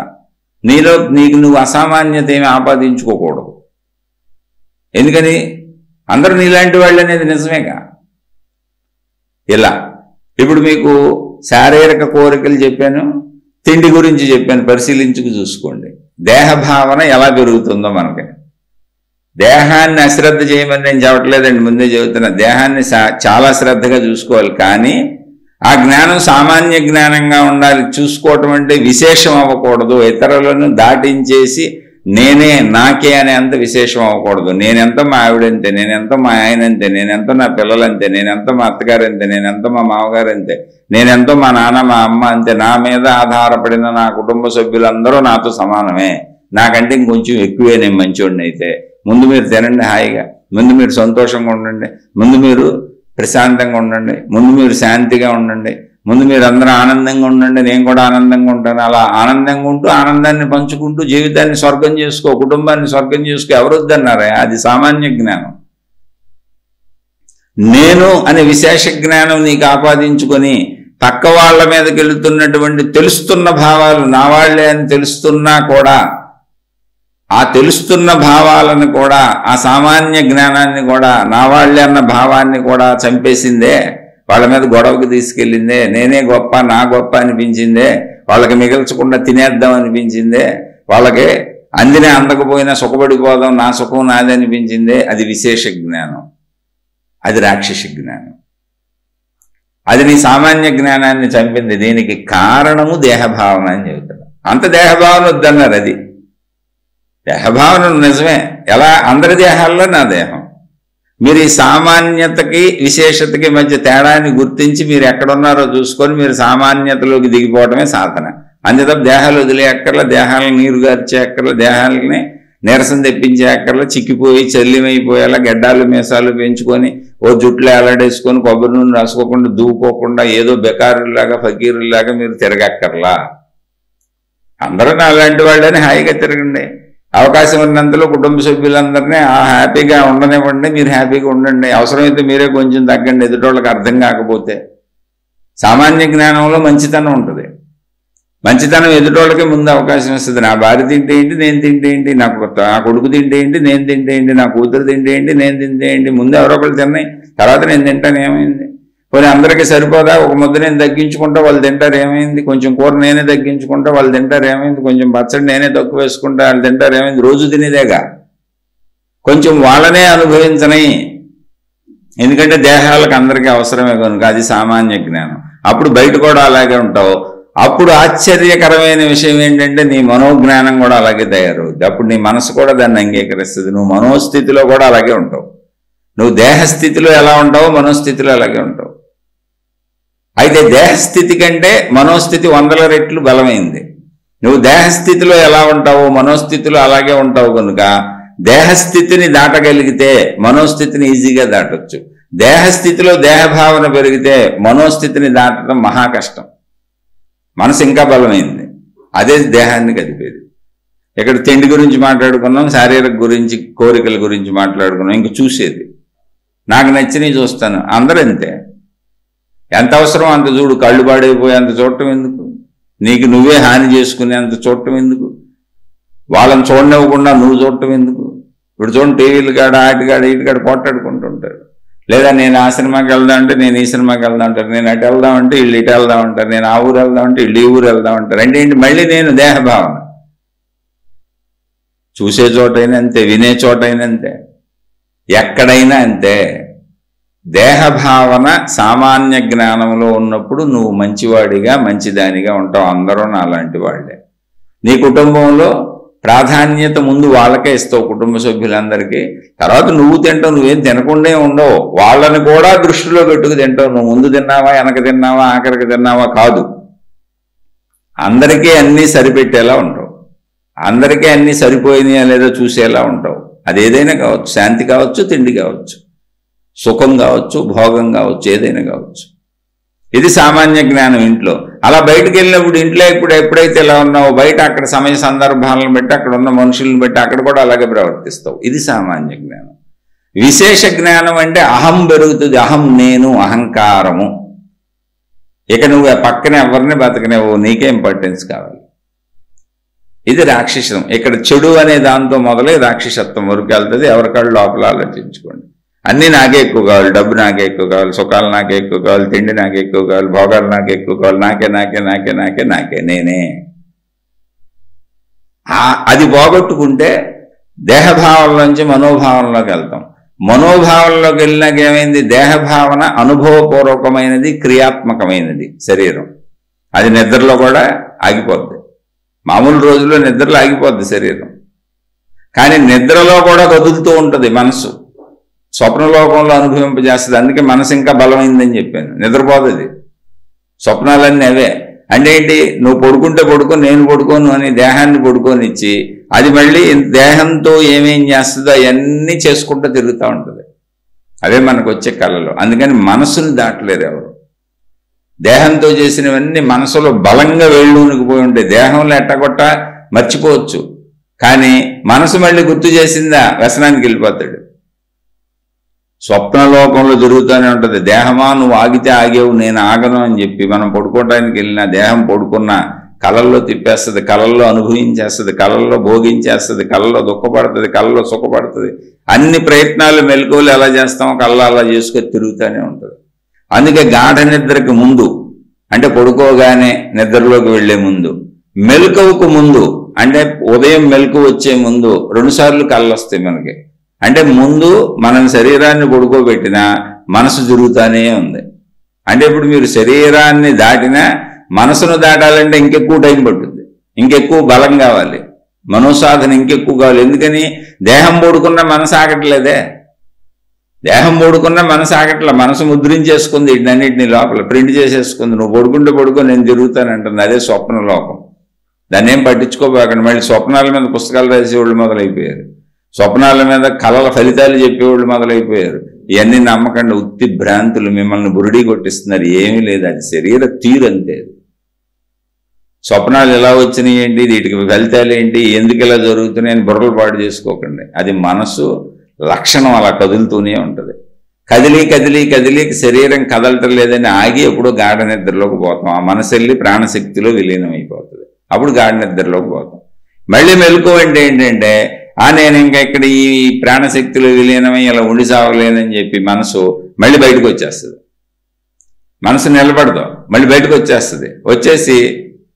నీకు నువ్వు అసామాన్యత ఏమి ఆపాదించుకోకూడదు. ఎందుకని, అందరూ నీలాంటి వాళ్ళు అనేది నిజమేగా. ఇలా ఇప్పుడు మీకు శారీరక కోరికలు చెప్పాను, తిండి గురించి చెప్పాను, పరిశీలించుకు చూసుకోండి. దేహభావన ఎలా పెరుగుతుందో మనకి. దేహాన్ని అశ్రద్ధ చేయమని నేను చెప్పట్లేదండి, ముందే చెబుతున్నా. దేహాన్ని చాలా శ్రద్ధగా చూసుకోవాలి, కానీ ఆ జ్ఞానం సామాన్య జ్ఞానంగా ఉండాలి. చూసుకోవటం అంటే విశేషం అవ్వకూడదు, ఇతరులను దాటించేసి నేనే నాకే అనేంత విశేషం అవ్వకూడదు. నేనెంత మా ఆవిడంతే, నేనెంత మా ఆయనంతే, నేనెంత నా పిల్లలంతే, నేనెంత మా అత్తగారంతే, నేనెంత మా మామగారంతే, నేనెంతో మా నాన్న మా అమ్మ అంతే. నా మీద ఆధారపడిన నా కుటుంబ సభ్యులందరూ నాతో సమానమే, నాకంటే ఇంకొంచెం ఎక్కువే నేను మంచివాడిని అయితే. ముందు మీరు తినండి హాయిగా, ముందు మీరు సంతోషంగా ఉండండి, ముందు మీరు ప్రశాంతంగా ఉండండి, ముందు మీరు శాంతిగా ఉండండి, ముందు మీరు అందరూ ఆనందంగా ఉండండి, నేను కూడా ఆనందంగా ఉంటాను. అలా ఆనందంగా ఉంటూ ఆనందాన్ని పంచుకుంటూ జీవితాన్ని స్వర్గం చేసుకో, కుటుంబాన్ని స్వర్గం చేసుకో. ఎవరు వద్దన్నారా? అది సామాన్య జ్ఞానం. నేను అనే విశేష జ్ఞానం నీకు ఆపాదించుకొని పక్క వాళ్ళ మీదకి వెళుతున్నటువంటి తెలుస్తున్న భావాలు నా వాళ్లే అని తెలుస్తున్నా కూడా, ఆ తెలుస్తున్న భావాలను కూడా, ఆ సామాన్య జ్ఞానాన్ని కూడా, నా వాళ్లే అన్న భావాన్ని కూడా చంపేసిందే. వాళ్ళ మీద గొడవకు తీసుకెళ్ళిందే. నేనే గొప్ప, నా గొప్ప అనిపించిందే. వాళ్ళకి మిగల్చకుండా తినేద్దాం అనిపించిందే. వాళ్ళకి అందినే అందకపోయినా సుఖపడిపోదాం, నా సుఖం నాది అనిపించిందే. అది విశేష జ్ఞానం, అది రాక్షస జ్ఞానం. అది నీ సామాన్య జ్ఞానాన్ని చంపింది. దీనికి కారణము దేహభావన అని చెబుతాడు. అంత దేహభావన వద్దన్నారు. అది దేహభావన నిజమే. ఎలా? అందరి దేహాల్లో నా దేహం. మీరు ఈ సామాన్యతకి విశేషతకి మధ్య తేడాన్ని గుర్తించి మీరు ఎక్కడున్నారో చూసుకొని మీరు సామాన్యతలోకి దిగిపోవడమే సాధన. అంతే తప్ప దేహాలు వదిలే అక్కర్లా, దేహాలను నీరు గార్చే అక్కర్లా, దేహాలని నీరసం తెప్పించే అక్కర్లా, చిక్కిపోయి చల్లిమైపోయేలా గడ్డాలు మీసాలు పెంచుకొని ఓ జుట్లు ఏలాడేసుకొని కొబ్బరి నూనె రాసుకోకుండా దూకోకుండా ఏదో బెకారులాగా ఫకీరులాగా మీరు తిరగక్కర్లా. అందరూ అలాంటి వాళ్ళని హాయిగా తిరగండి. అవకాశం ఉన్నంతలో కుటుంబ సభ్యులందరినీ హ్యాపీగా ఉండనివ్వండి, మీరు హ్యాపీగా ఉండండి. అవసరమైతే మీరే కొంచెం తగ్గండి ఎదుటోళ్ళకి అర్థం కాకపోతే. సామాన్య జ్ఞానంలో మంచితనం ఉంటుంది. మంచితనం ఎదుటోళ్ళకి ముందు అవకాశం ఇస్తుంది. నా భార్య తింటే ఏంటి, నేను తింటే ఏంటి, నా కొడుకు తింటే ఏంటి, నేను తింటే ఏంటి, నా కూతురు తింటే ఏంటి, నేను తింటే ఏంటి. ముందు ఎవరో ఒకళ్ళు తిన్నాయి, తర్వాత నేను తింటాను, ఏమైంది? కొన్ని అందరికీ సరిపోదా? ఒక ముద్ద నేను తగ్గించుకుంటా, వాళ్ళు తింటారు, ఏమైంది? కొంచెం కూర నేనే తగ్గించుకుంటా, వాళ్ళు తింటారు, ఏమైంది? కొంచెం పచ్చడి నేనే తక్కువ వేసుకుంటా, వాళ్ళు తింటారు, ఏమైంది? రోజు తినేదేగా. కొంచెం వాళ్ళనే అనుభవించని, ఎందుకంటే దేహాలకు అందరికీ అవసరమే కనుక. అది సామాన్య జ్ఞానం. అప్పుడు బయట కూడా అలాగే ఉంటావు. అప్పుడు ఆశ్చర్యకరమైన విషయం ఏంటంటే నీ మనోజ్ఞానం కూడా అలాగే తయారవుద్ది. అప్పుడు నీ మనసు కూడా దాన్ని అంగీకరిస్తుంది. నువ్వు మనోస్థితిలో కూడా అలాగే ఉంటావు. నువ్వు దేహస్థితిలో ఎలా ఉంటావో మనోస్థితిలో అలాగే ఉంటావు. అయితే దేహస్థితి కంటే మనోస్థితి 100 రెట్లు బలమైంది. నువ్వు దేహస్థితిలో ఎలా ఉంటావో మనోస్థితిలో అలాగే ఉంటావు కనుక దేహస్థితిని దాటగలిగితే మనోస్థితిని ఈజీగా దాటొచ్చు. దేహస్థితిలో దేహభావన పెరిగితే మనోస్థితిని దాటడం మహా కష్టం. మనసు ఇంకా బలమైంది, అదే దేహాన్ని కదిపేది. ఇక్కడ తిండి గురించి మాట్లాడుకున్నాం, శారీరక గురించి, కోరికల గురించి మాట్లాడుకున్నాం. ఇంక చూసేది నాకు నచ్చినవి చూస్తాను. అందరూ అంతే. ఎంత అవసరం అంత చూడు. కళ్ళు పాడైపోయి అంత చూడటం ఎందుకు? నీకు నువ్వే హాని చేసుకునే అంత చూడటం ఎందుకు? వాళ్ళని చూడనివ్వకుండా నువ్వు చూడటం ఎందుకు? ఇప్పుడు చూడండి, టీవీలు కాడ ఆటికాడ ఇటుకాడ పోట్లాడుకుంటుంటారు. లేదా నేను ఆ సినిమాకి వెళ్దాం అంటే నేను ఈ సినిమాకి వెళ్దాం అంటారు, నేను అటు వెళ్దామంటే వీళ్ళు ఇటు వెళ్దాం అంటారు, నేను ఆ ఊరు వెళ్దామంటే వీళ్ళు ఈ ఊరు వెళ్దాం అంటారు. అంటే ఏంటి? మళ్ళీ నేను దేహభావన. చూసే చోటైనా అంతే, వినే చోటైనా అంతే, ఎక్కడైనా అంతే. దేహభావన సామాన్య జ్ఞానంలో ఉన్నప్పుడు నువ్వు మంచివాడిగా మంచిదానిగా ఉంటావు. అందరూ నాలాంటి వాళ్లే. నీ కుటుంబంలో ప్రాధాన్యత ముందు వాళ్ళకే ఇస్తావు, కుటుంబ సభ్యులందరికీ. తర్వాత నువ్వు తింటావు. నువ్వేం తినకుండా ఉండవు, వాళ్ళని కూడా దృష్టిలో పెట్టుకు తింటావు. నువ్వు ముందు తిన్నావా, వెనక తిన్నావా, ఆఖరికి తిన్నావా కాదు. అందరికీ అన్నీ సరిపెట్టేలా ఉంటావు. అందరికీ అన్నీ సరిపోయినాయా లేదో చూసేలా ఉంటావు. అదేదైనా కావచ్చు, శాంతి కావచ్చు, తిండి కావచ్చు, సుఖం కావచ్చు, భోగం కావచ్చు, ఏదైనా కావచ్చు. ఇది సామాన్య జ్ఞానం ఇంట్లో. అలా బయటకు వెళ్ళినప్పుడు ఇంట్లో ఎప్పుడైతే ఇలా ఉన్నావో బయట అక్కడ సమయ సందర్భాలను బట్టి, అక్కడ ఉన్న మనుషులను బట్టి అక్కడ కూడా అలాగే ప్రవర్తిస్తావు. ఇది సామాన్య జ్ఞానం. విశేష జ్ఞానం అంటే అహం పెరుగుతుంది. అహం, నేను, అహంకారము. ఇక నువ్వు పక్కన ఎవరిని బతకనేవు, నీకే ఇంపార్టెన్స్ కావాలి. ఇది రాక్షసం. ఇక్కడ చెడు అనే దాంతో మొదలై రాక్షసత్వం వరకు వెళ్తుంది. ఎవరికాళ్ళు లోపల ఆలోచించుకోండి. అన్నీ నాకే ఎక్కువ కావాలి, డబ్బు నాకే ఎక్కువ కావాలి, సుఖాలు నాకే ఎక్కువ కావాలి, తిండి నాకే ఎక్కువ కావాలి, భోగాలు నాకే ఎక్కువ కావాలి, నాకే నాకే నాకే నాకే నాకే నేనే. అది పోగొట్టుకుంటే దేహభావంలోంచి మనోభావంలోకి వెళ్తాం. మనోభావంలోకి వెళ్ళినాక ఏమైంది? దేహభావన అనుభవపూర్వకమైనది, క్రియాత్మకమైనది శరీరం. అది నిద్రలో కూడా ఆగిపోద్ది. మామూలు రోజుల్లో నిద్రలో ఆగిపోద్ది శరీరం, కానీ నిద్రలో కూడా కదులుతూ ఉంటుంది మనసు. స్వప్నలోకంలో అనుభవింపజేస్తుంది. అందుకే మనసు ఇంకా బలమైందని చెప్పాను. నిద్రపోతుంది. స్వప్నాలన్నీ అవే. అంటే ఏంటి? నువ్వు పడుకుంటే పడుకో, నేను పడుకోను అని దేహాన్ని పడుకోనిచ్చి అది మళ్ళీ దేహంతో ఏమేం చేస్తుందో అవన్నీ చేసుకుంటూ తిరుగుతూ ఉంటుంది. అవే మనకు వచ్చే కళలు. అందుకని మనసుని దాటలేరు ఎవరు. దేహంతో చేసినవన్నీ మనసులో బలంగా వెళ్ళూనికిపోయి ఉంటాయి. దేహంలో ఎట్టగొట్ట మర్చిపోవచ్చు, కానీ మనసు మళ్ళీ గుర్తు చేసిందా వ్యసనానికి వెళ్ళిపోతాడు. స్వప్నలోకంలో జరుగుతూనే ఉంటుంది. దేహమా నువ్వు ఆగితే ఆగేవు, నేను ఆగను అని చెప్పి మనం పడుకోవడానికి వెళ్ళినా దేహం పడుకున్నా కళల్లో తిప్పేస్తుంది, కళల్లో అనుభవించేస్తుంది, కళల్లో భోగించేస్తుంది, కళల్లో దుఃఖపడుతుంది, కళల్లో సుఖపడుతుంది. అన్ని ప్రయత్నాలు మెలకువలు ఎలా చేస్తామో కళ్ళ అలా చేసుకొని తిరుగుతూనే ఉంటుంది. అందుకే గాఢ నిద్రకి ముందు, అంటే పడుకోగానే నిద్రలోకి వెళ్లే ముందు, మెలకువకు ముందు, అంటే ఉదయం మెలకు వచ్చే ముందు 2 సార్లు కళ్ళు వస్తాయి మనకి. అంటే ముందు మనం శరీరాన్ని పడుకోబెట్టినా మనసు తిరుగుతూనే ఉంది. అంటే ఇప్పుడు మీరు శరీరాన్ని దాటినా మనసును దాటాలంటే ఇంకెక్కువ టైం పడుతుంది, ఇంకెక్కువ బలం కావాలి, మనోసాధన ఇంకెక్కువ కావాలి. ఎందుకని? దేహం పడుకున్న మనసు ఆగట్లేదే. దేహం పడుకున్న మనసు ఆగట్లే. మనసు ముద్రించేసుకుంది, వీటన్నిటిని లోపల ప్రింట్ చేసేసుకుంది. నువ్వు పడుకుంటే పడుకో, నేను తిరుగుతానంటుంది. అదే స్వప్నలోకం. దాన్ని ఏం పట్టించుకోబోకండి. మళ్ళీ స్వప్నాల మీద పుస్తకాలు రాసేవాళ్ళు మొదలైపోయారు, స్వప్నాల మీద కళల ఫలితాలు చెప్పేవాళ్ళు మొదలైపోయారు. ఇవన్నీ నమ్మకండి, ఉత్తి భ్రాంతులు. మిమ్మల్ని బురుడి కొట్టిస్తున్నారు. ఏమీ లేదు, అది శరీర తీరు అంతే. స్వప్నాలు ఎలా వచ్చినాయి ఏంటి, వీటికి ఫలితాలు ఏంటి, ఎందుకు ఇలా జరుగుతున్నాయని బుర్రలు పాటు చేసుకోకండి. అది మనసు లక్షణం, అలా కదులుతూనే ఉంటుంది. కదిలి కదిలి కదిలి శరీరం కదలటం లేదని ఆగి ఎప్పుడో గాఢ నిద్రలోకి పోతాం. ఆ మనసు వెళ్ళి ప్రాణశక్తిలో విలీనం అయిపోతుంది. అప్పుడు గాఢ నిద్రలోకి పోతాం. మళ్ళీ మెలకువ అంటే ఏంటంటే, నేను ఇంకా ఇక్కడ ఈ ప్రాణశక్తిలో విలీనమై ఇలా ఉండి సాగలేనని చెప్పి మనసు మళ్ళీ బయటకు వచ్చేస్తుంది. మనసు నిలబడదు, మళ్ళీ బయటకు వచ్చేస్తుంది. వచ్చేసి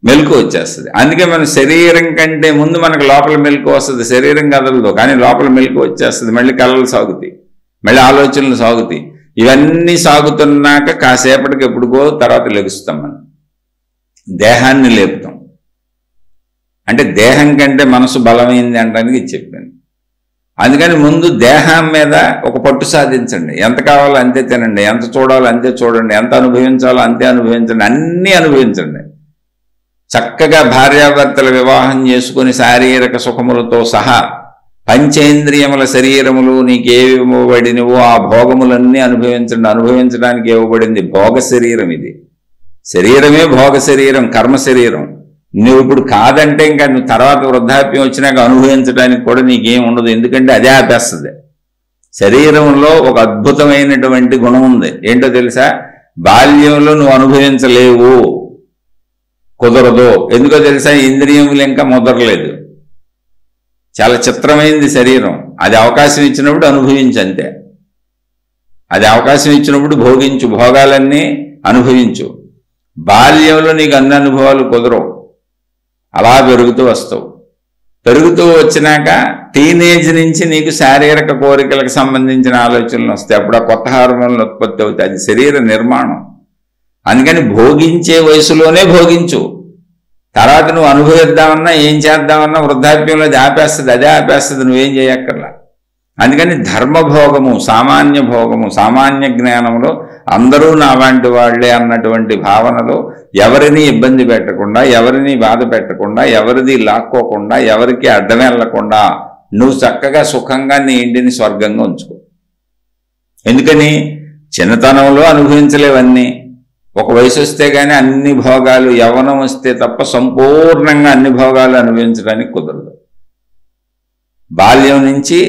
మెలకు వచ్చేస్తుంది. అందుకే మన శరీరం కంటే ముందు మనకు లోపల మెలకు వస్తుంది. శరీరం కదలదు, కానీ లోపల మెలకు వచ్చేస్తుంది. మళ్ళీ కళలు సాగుతాయి, మళ్ళీ ఆలోచనలు సాగుతాయి. ఇవన్నీ సాగుతున్నాక కాసేపటికి ఎప్పుడుకో తర్వాత లెగుస్తాం. మనం దేహాన్ని లేపుతాం. అంటే దేహం కంటే మనసు బలమైంది అంటానికి ఇది చెప్పాను. అందుకని ముందు దేహం మీద ఒక పట్టు సాధించండి. ఎంత కావాలో అంతే తినండి, ఎంత చూడాలో అంతే చూడండి, ఎంత అనుభవించాలో అంతే అనుభవించండి, అన్నీ అనుభవించండి. చక్కగా భార్యాభర్తల వివాహం చేసుకుని శారీరక సుఖములతో సహా పంచేంద్రియముల శరీరములు నీకేవి ఇవ్వబడినవో ఆ భోగములన్నీ అనుభవించండి. అనుభవించడానికి ఇవ్వబడింది భోగ శరీరం. ఇది శరీరమే భోగ శరీరం, కర్మ శరీరం. నువ్వు ఇప్పుడు కాదంటే ఇంకా నువ్వు తర్వాత వృద్ధాప్యం వచ్చినాక అనుభవించడానికి కూడా నీకేం ఉండదు. ఎందుకంటే అదే ఆపేస్తుంది. శరీరంలో ఒక అద్భుతమైనటువంటి గుణం ఉంది. ఏంటో తెలుసా? బాల్యంలో నువ్వు అనుభవించలేవు, కుదరదు. ఎందుకో తెలుసా? ఇంద్రియములు ఇంకా ముదరలేదు. చాలా చిత్రమైంది శరీరం. అది అవకాశం ఇచ్చినప్పుడు అనుభవించంతే. అది అవకాశం ఇచ్చినప్పుడు భోగించు, భోగాలన్నీ అనుభవించు. బాల్యంలో నీకు అన్ని అనుభవాలు కుదరవు. అలా పెరుగుతూ వస్తావు. పెరుగుతూ వచ్చినాక టీనేజ్ నుంచి నీకు శారీరక కోరికలకు సంబంధించిన ఆలోచనలు వస్తాయి. అప్పుడు ఆ కొత్త హార్మోన్లు ఉత్పత్తి అవుతాయి. అది శరీర నిర్మాణం. అందుకని భోగించే వయసులోనే భోగించు. తర్వాత నువ్వు అనుభవిద్దామన్నా ఏం చేద్దామన్నా వృద్ధాప్యంలో అది ఆపేస్తుంది, అదే ఆపేస్తుంది. నువ్వేం చేయక్కర్లా. అందుకని ధర్మభోగము, సామాన్య భోగము, సామాన్య జ్ఞానంలో అందరూ నాలాంటి వాళ్లే అన్నటువంటి భావనలో ఎవరిని ఇబ్బంది పెట్టకుండా, ఎవరిని బాధ పెట్టకుండా, ఎవరిది లాక్కోకుండా, ఎవరికి అడ్డం వెళ్ళకుండా నువ్వు చక్కగా సుఖంగా నీ ఇంటిని స్వర్గంగా ఉంచుకో. ఎందుకని? చిన్నతనంలో అనుభవించలేవన్నీ. ఒక వయసు వస్తే కానీ అన్ని భోగాలు, యవ్వనం వస్తే తప్ప సంపూర్ణంగా అన్ని భోగాలు అనుభవించడానికి కుదరదు. బాల్యం నుంచి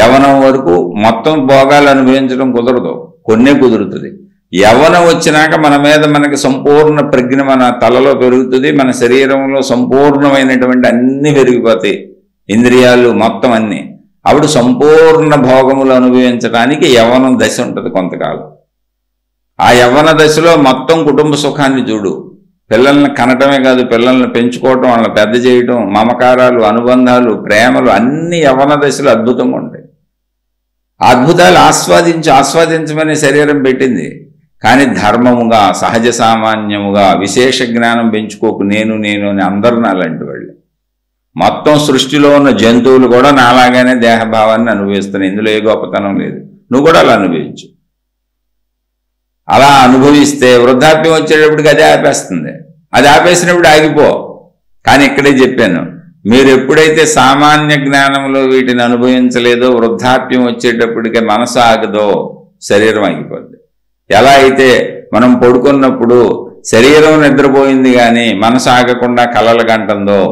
యవ్వనం వరకు మొత్తం భోగాలు అనుభవించడం కుదరదు, కొన్నే కుదురుతుంది. యవ్వనం వచ్చినాక మన మీద మనకి సంపూర్ణ ప్రజ్ఞ మన తలలో పెరుగుతుంది, మన శరీరంలో సంపూర్ణమైనటువంటి అన్ని పెరిగిపోతాయి, ఇంద్రియాలు మొత్తం అన్ని. అప్పుడు సంపూర్ణ భోగములు అనుభవించడానికి యవ్వనం దశ ఉంటుంది కొంతకాలం. ఆ యవ్వన దశలో మొత్తం కుటుంబ సుఖాన్ని చూడు. పిల్లల్ని కనటమే కాదు, పిల్లల్ని పెంచుకోవటం, వాళ్ళని పెద్ద చేయటం, మమకారాలు, అనుబంధాలు, ప్రేమలు అన్ని యవ్వన దశలో అద్భుతంగా ఉంటాయి. ఆ అద్భుతాలు ఆస్వాదించమని శరీరం పెట్టింది. కానీ ధర్మముగా, సహజ సామాన్యముగా, విశేష జ్ఞానం పెంచుకోకు నేను అని అందరూ నాలాంటి వాళ్ళు. మొత్తం సృష్టిలో ఉన్న జంతువులు కూడా నాలాగానే దేహభావాన్ని అనుభవిస్తున్నాయి. ఇందులో ఏ గొప్పతనం లేదు. నువ్వు కూడా అలా అనుభవించు. అలా అనుభవిస్తే వృద్ధాప్యం వచ్చేటప్పటికి అదే ఆపేస్తుంది. అది ఆపేసినప్పుడు ఆగిపో. కానీ ఇక్కడే చెప్పాను, మీరు ఎప్పుడైతే సామాన్య జ్ఞానంలో వీటిని అనుభవించలేదో వృద్ధాప్యం వచ్చేటప్పటికే మనసు ఆగదో శరీరం ఆగిపోద్ది. ఎలా అయితే మనం పడుకున్నప్పుడు శరీరం నిద్రపోయింది కానీ మనసు ఆగకుండా కలలు కంటుందో,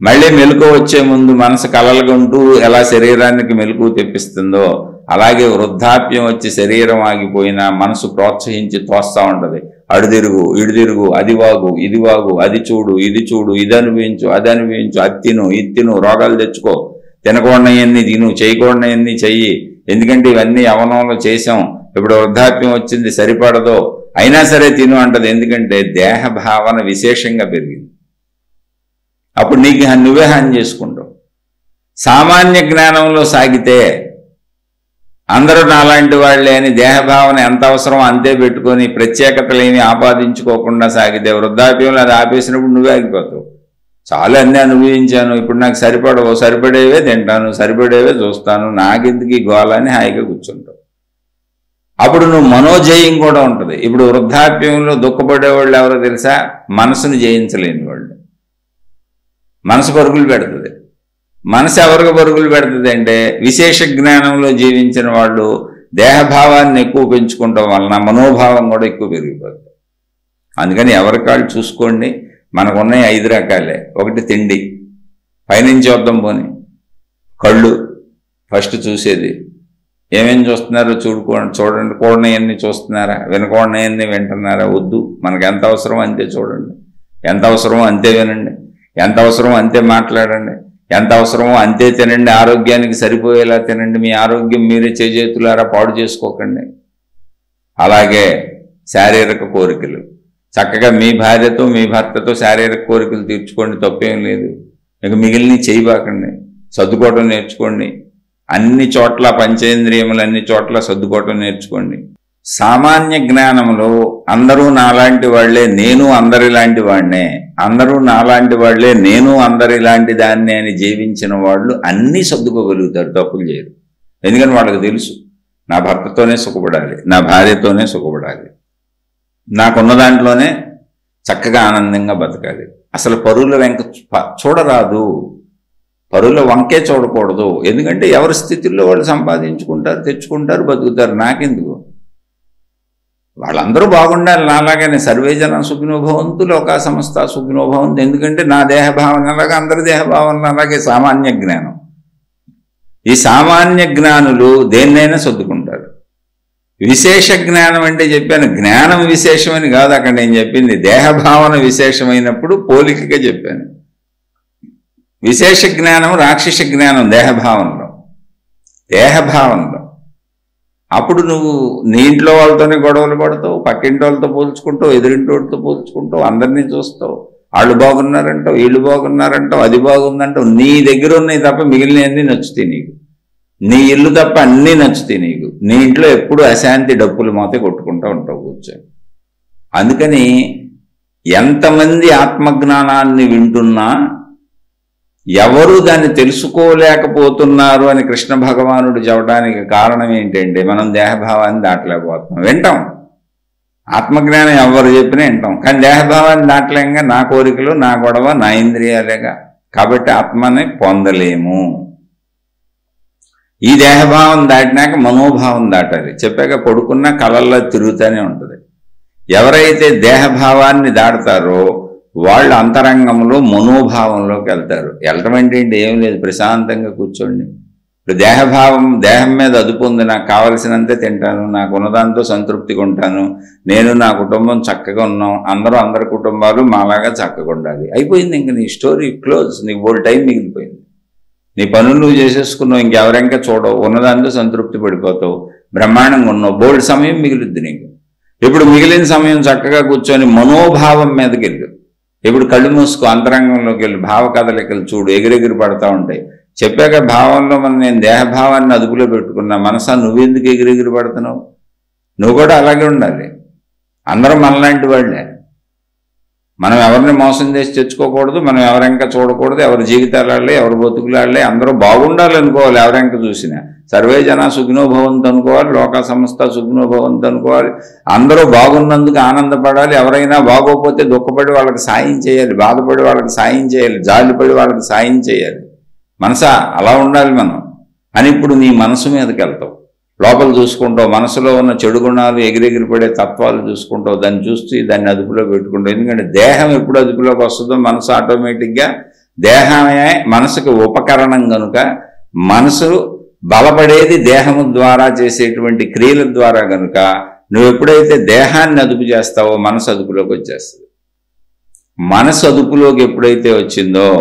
మళ్ళీ మెలకు వచ్చే ముందు మనసు కలలుగంటూ ఎలా శరీరానికి మెలకు తెప్పిస్తుందో, అలాగే వృద్ధాప్యం వచ్చి శరీరం ఆగిపోయినా మనసు ప్రోత్సహించి తోస్తూ ఉంటుంది. అడుదిరుగు, ఇడుదిరుగు, అది వాగు, ఇది వాగు, అది చూడు, ఇది చూడు, ఇది అనుభవించు, అది అనుభవించు, అది తిను, ఇది తిను, రోగాలు తెచ్చుకో, తినకూడనవన్నీ తిను, చేయకూడనవన్నీ చెయ్యి. ఎందుకంటే ఇవన్నీ యవ్వనంలో చేసాం, ఇప్పుడు వృద్ధాప్యం వచ్చింది, సరిపడదో, అయినా సరే తిను అంటది. ఎందుకంటే దేహ భావన విశేషంగా పెరిగింది. అప్పుడు నీకు నువ్వే హాని చేసుకుంటావు. సామాన్య జ్ఞానంలో సాగితే అందరూ నాలాంటి వాళ్లే అని దేహభావన ఎంత అవసరం అంతే పెట్టుకొని ప్రత్యేకతలేమి ఆపాదించుకోకుండా సాగితే వృద్ధాప్యంలో అది ఆపేసినప్పుడు నువ్వే ఆగిపోతావు. చాలా అన్నీ అనుభవించాను, ఇప్పుడు నాకు సరిపడవు, సరిపడేవే తింటాను, సరిపడేవే చూస్తాను, నాకెందుకు ఈ గోళ అని హాయిగా కూర్చుంటావు. అప్పుడు నువ్వు మనోజయం కూడా ఉంటుంది. ఇప్పుడు వృద్ధాప్యంలో దుఃఖపడేవాళ్ళు ఎవరో తెలుసా? మనసును జయించలేని వాళ్ళు. మనసు పరుగులు పెడుతుంది. మనసు ఎవరికి పరుగులు పెడుతుంది అంటే విశేష జ్ఞానంలో జీవించిన వాళ్ళు దేహభావాన్ని ఎక్కువ పెంచుకోవడం వలన మనోభావం కూడా ఎక్కువ పెరిగిపోతుంది. అందుకని ఎవరికాళ్ళు చూసుకోండి. మనకున్నాయి 5 రకాలే. ఒకటి తిండి, పైనుంచి వద్దాం పోని. కళ్ళు ఫస్ట్ చూసేది, ఏమేమి చూస్తున్నారో చూడండి. కూడనవన్నీ చూస్తున్నారా, వినకూడనవన్నీ వింటున్నారా? వద్దు. మనకు ఎంత అవసరమో అంతే చూడండి, ఎంత అవసరమో అంతే వినండి, ఎంత అవసరమో అంతే మాట్లాడండి, ఎంత అవసరమో అంతే తినండి. ఆరోగ్యానికి సరిపోయేలా తినండి. మీ ఆరోగ్యం మీరే చేతులారా పాడు చేసుకోకండి. అలాగే శారీరక కోరికలు, చక్కగా మీ భార్యతో మీ భర్తతో శారీరక కోరికలు తీర్చుకోండి, తప్పేం లేదు. ఇక మిగిలిన చేయబాకండి. సర్దుకోవటం నేర్చుకోండి. అన్ని చోట్ల పంచేంద్రియములు అన్ని చోట్ల సర్దుకోవటం నేర్చుకోండి. సామాన్య జ్ఞానంలో అందరూ నాలాంటి వాళ్లే, నేను అందరిలాంటి వాడినే, అందరూ నాలాంటి వాళ్లే, నేను అందరిలాంటి దాన్ని అని జీవించిన వాళ్ళు అన్నీ సర్దుకోగలుగుతారు, తప్పులు చేయరు. ఎందుకని వాళ్ళకి తెలుసు, నా భర్తతోనే సుఖపడాలి, నా భార్యతోనే సుఖపడాలి, నాకున్న దాంట్లోనే చక్కగా ఆనందంగా బతకాలి. అసలు పరుల వెంక చూడరాదు, పరుల వంకే చూడకూడదు. ఎందుకంటే ఎవరి స్థితిలో వాళ్ళు సంపాదించుకుంటారు, తెచ్చుకుంటారు, బతుకుతారు. నాకెందుకు? వాళ్ళందరూ బాగుండాలి నాలాగానే. సర్వేజన సుఖినోభవంతు లోకా సమస్త సుఖినోభవంతు. ఎందుకంటే నా దేహభావన అలాగా, అందరి దేహభావన అలాగే. సామాన్య జ్ఞానం. ఈ సామాన్య జ్ఞానులు దేన్నైనా సర్దుకుంటారు. విశేష జ్ఞానం అంటే చెప్పాను, జ్ఞానం విశేషమని కాదు అక్కడ నేను చెప్పింది. దేహభావన విశేషమైనప్పుడు పోలికగా చెప్పాను. విశేష జ్ఞానం రాక్షస జ్ఞానం దేహభావనలో. అప్పుడు నువ్వు నీ ఇంట్లో వాళ్ళతోనే గొడవలు పడతావు, పక్కింటి వాళ్ళతో పోల్చుకుంటావు, ఎదురింటి వాళ్ళతో పోల్చుకుంటావు, అందరినీ చూస్తావు, వాళ్ళు బాగున్నారంటావు, వీళ్ళు బాగున్నారంటావు, అది బాగుందంటావు. నీ దగ్గర ఉన్నాయి తప్ప మిగిలినవన్నీ నచ్చుతాయి నీకు. నీ ఇల్లు తప్ప అన్నీ నచ్చుతాయి నీకు. నీ ఇంట్లో ఎప్పుడు అశాంతి, డప్పులు మాతే కొట్టుకుంటూ ఉంటావు కూర్చొని. అందుకని ఎంతమంది ఆత్మజ్ఞానాన్ని వింటున్నా ఎవరు దాన్ని తెలుసుకోలేకపోతున్నారు అని కృష్ణ భగవానుడు చెప్పడానికి కారణం ఏంటంటే మనం దేహభావాన్ని దాటలేకపోతున్నాం. వింటాం, ఆత్మజ్ఞానం ఎవరు చెప్పినా వింటాం, కానీ దేహభావాన్ని దాటలేంగా. నా కోరికలు, నా గొడవ, నా ఇంద్రియాలేగా. కాబట్టి ఆత్మని పొందలేము. ఈ దేహభావం దాటినాక మనోభావం దాటాలి. చెప్పాక పడుకున్న కళల్లో తిరుగుతూనే ఉంటుంది. ఎవరైతే దేహభావాన్ని దాటుతారో వాళ్ళు అంతరంగంలో మనోభావంలోకి వెళ్తారు. వెళ్ళటం అంటే ఏం లేదు, ప్రశాంతంగా కూర్చోండి, ఇప్పుడు దేహభావం, దేహం మీద అదుపు ఉంది, నాకు కావలసినంతే తింటాను, నాకు ఉన్నదాంతో సంతృప్తిగా ఉంటాను, నేను నా కుటుంబం చక్కగా ఉన్నాం, అందరి కుటుంబాలు మాలాగా చక్కగా ఉండాలి, అయిపోయింది. ఇంక నీ స్టోరీ క్లోజ్. నీకు బోల్డ్ టైం మిగిలిపోయింది. నీ పనులు నువ్వు చేసేసుకున్నావు, ఇంకెవరింకా చూడవు, ఉన్నదాంతో సంతృప్తి పడిపోతావు, బ్రహ్మాండంగా ఉన్నావు, బోల్డ్ సమయం మిగిలిద్ది నీకు. ఇప్పుడు మిగిలిన సమయం చక్కగా కూర్చొని మనోభావం మీదకి వెళ్ళు. ఇప్పుడు కళ్ళు మూసుకో, అంతరంగంలోకి వెళ్ళి భావ కదలికలు చూడు, ఎగిరెగిరి పడతా ఉంటాయి. చెప్పాక భావంలో నేను దేహభావాన్ని అదుపులో పెట్టుకున్నా, మనసా నువ్వెందుకు ఎగిరెగిరి పడుతున్నావు? నువ్వు కూడా అలాగే ఉండాలి. అందరూ మనలాంటి వాళ్ళే. మనం ఎవరిని మోసం చేసి తెచ్చుకోకూడదు, మనం ఎవరెంక చూడకూడదు, ఎవరి జీవితాలే, ఎవరి బతుకులాళ్లే, అందరూ బాగుండాలి అనుకోవాలి. ఎవరెంక చూసినా సర్వే జన సుఖినో భవంతు అనుకోవాలి, లోక సంస్థ సుఖినో భవంతు అనుకోవాలి. అందరూ బాగున్నందుకు ఆనందపడాలి. ఎవరైనా బాగోకపోతే దుఃఖపడి వాళ్ళకి సాయం చేయాలి, బాధపడి వాళ్ళకి సాయం చేయాలి, జాలిపడి వాళ్ళకి సాయం చేయాలి. మనసా అలా ఉండాలి మనం అని. ఇప్పుడు నీ మనసు మీదకి వెళ్తావు, లోపల చూసుకుంటావు, మనసులో ఉన్న చెడు గుణాలు, ఎగిరెగిరి పడే తత్వాలు చూసుకుంటావు, దాన్ని చూస్తూ దాన్ని అదుపులో పెట్టుకుంటావు. ఎందుకంటే దేహం ఎప్పుడు అదుపులోకి వస్తుందో మనసు ఆటోమేటిక్గా, దేహమే మనసుకు ఉపకరణం కనుక, మనసు బలపడేది దేహము ద్వారా చేసేటువంటి క్రియల ద్వారా కనుక, నువ్వు ఎప్పుడైతే దేహాన్ని అదుపు చేస్తావో మనసు అదుపులోకి వచ్చేస్తుంది. మనసు అదుపులోకి ఎప్పుడైతే వచ్చిందో,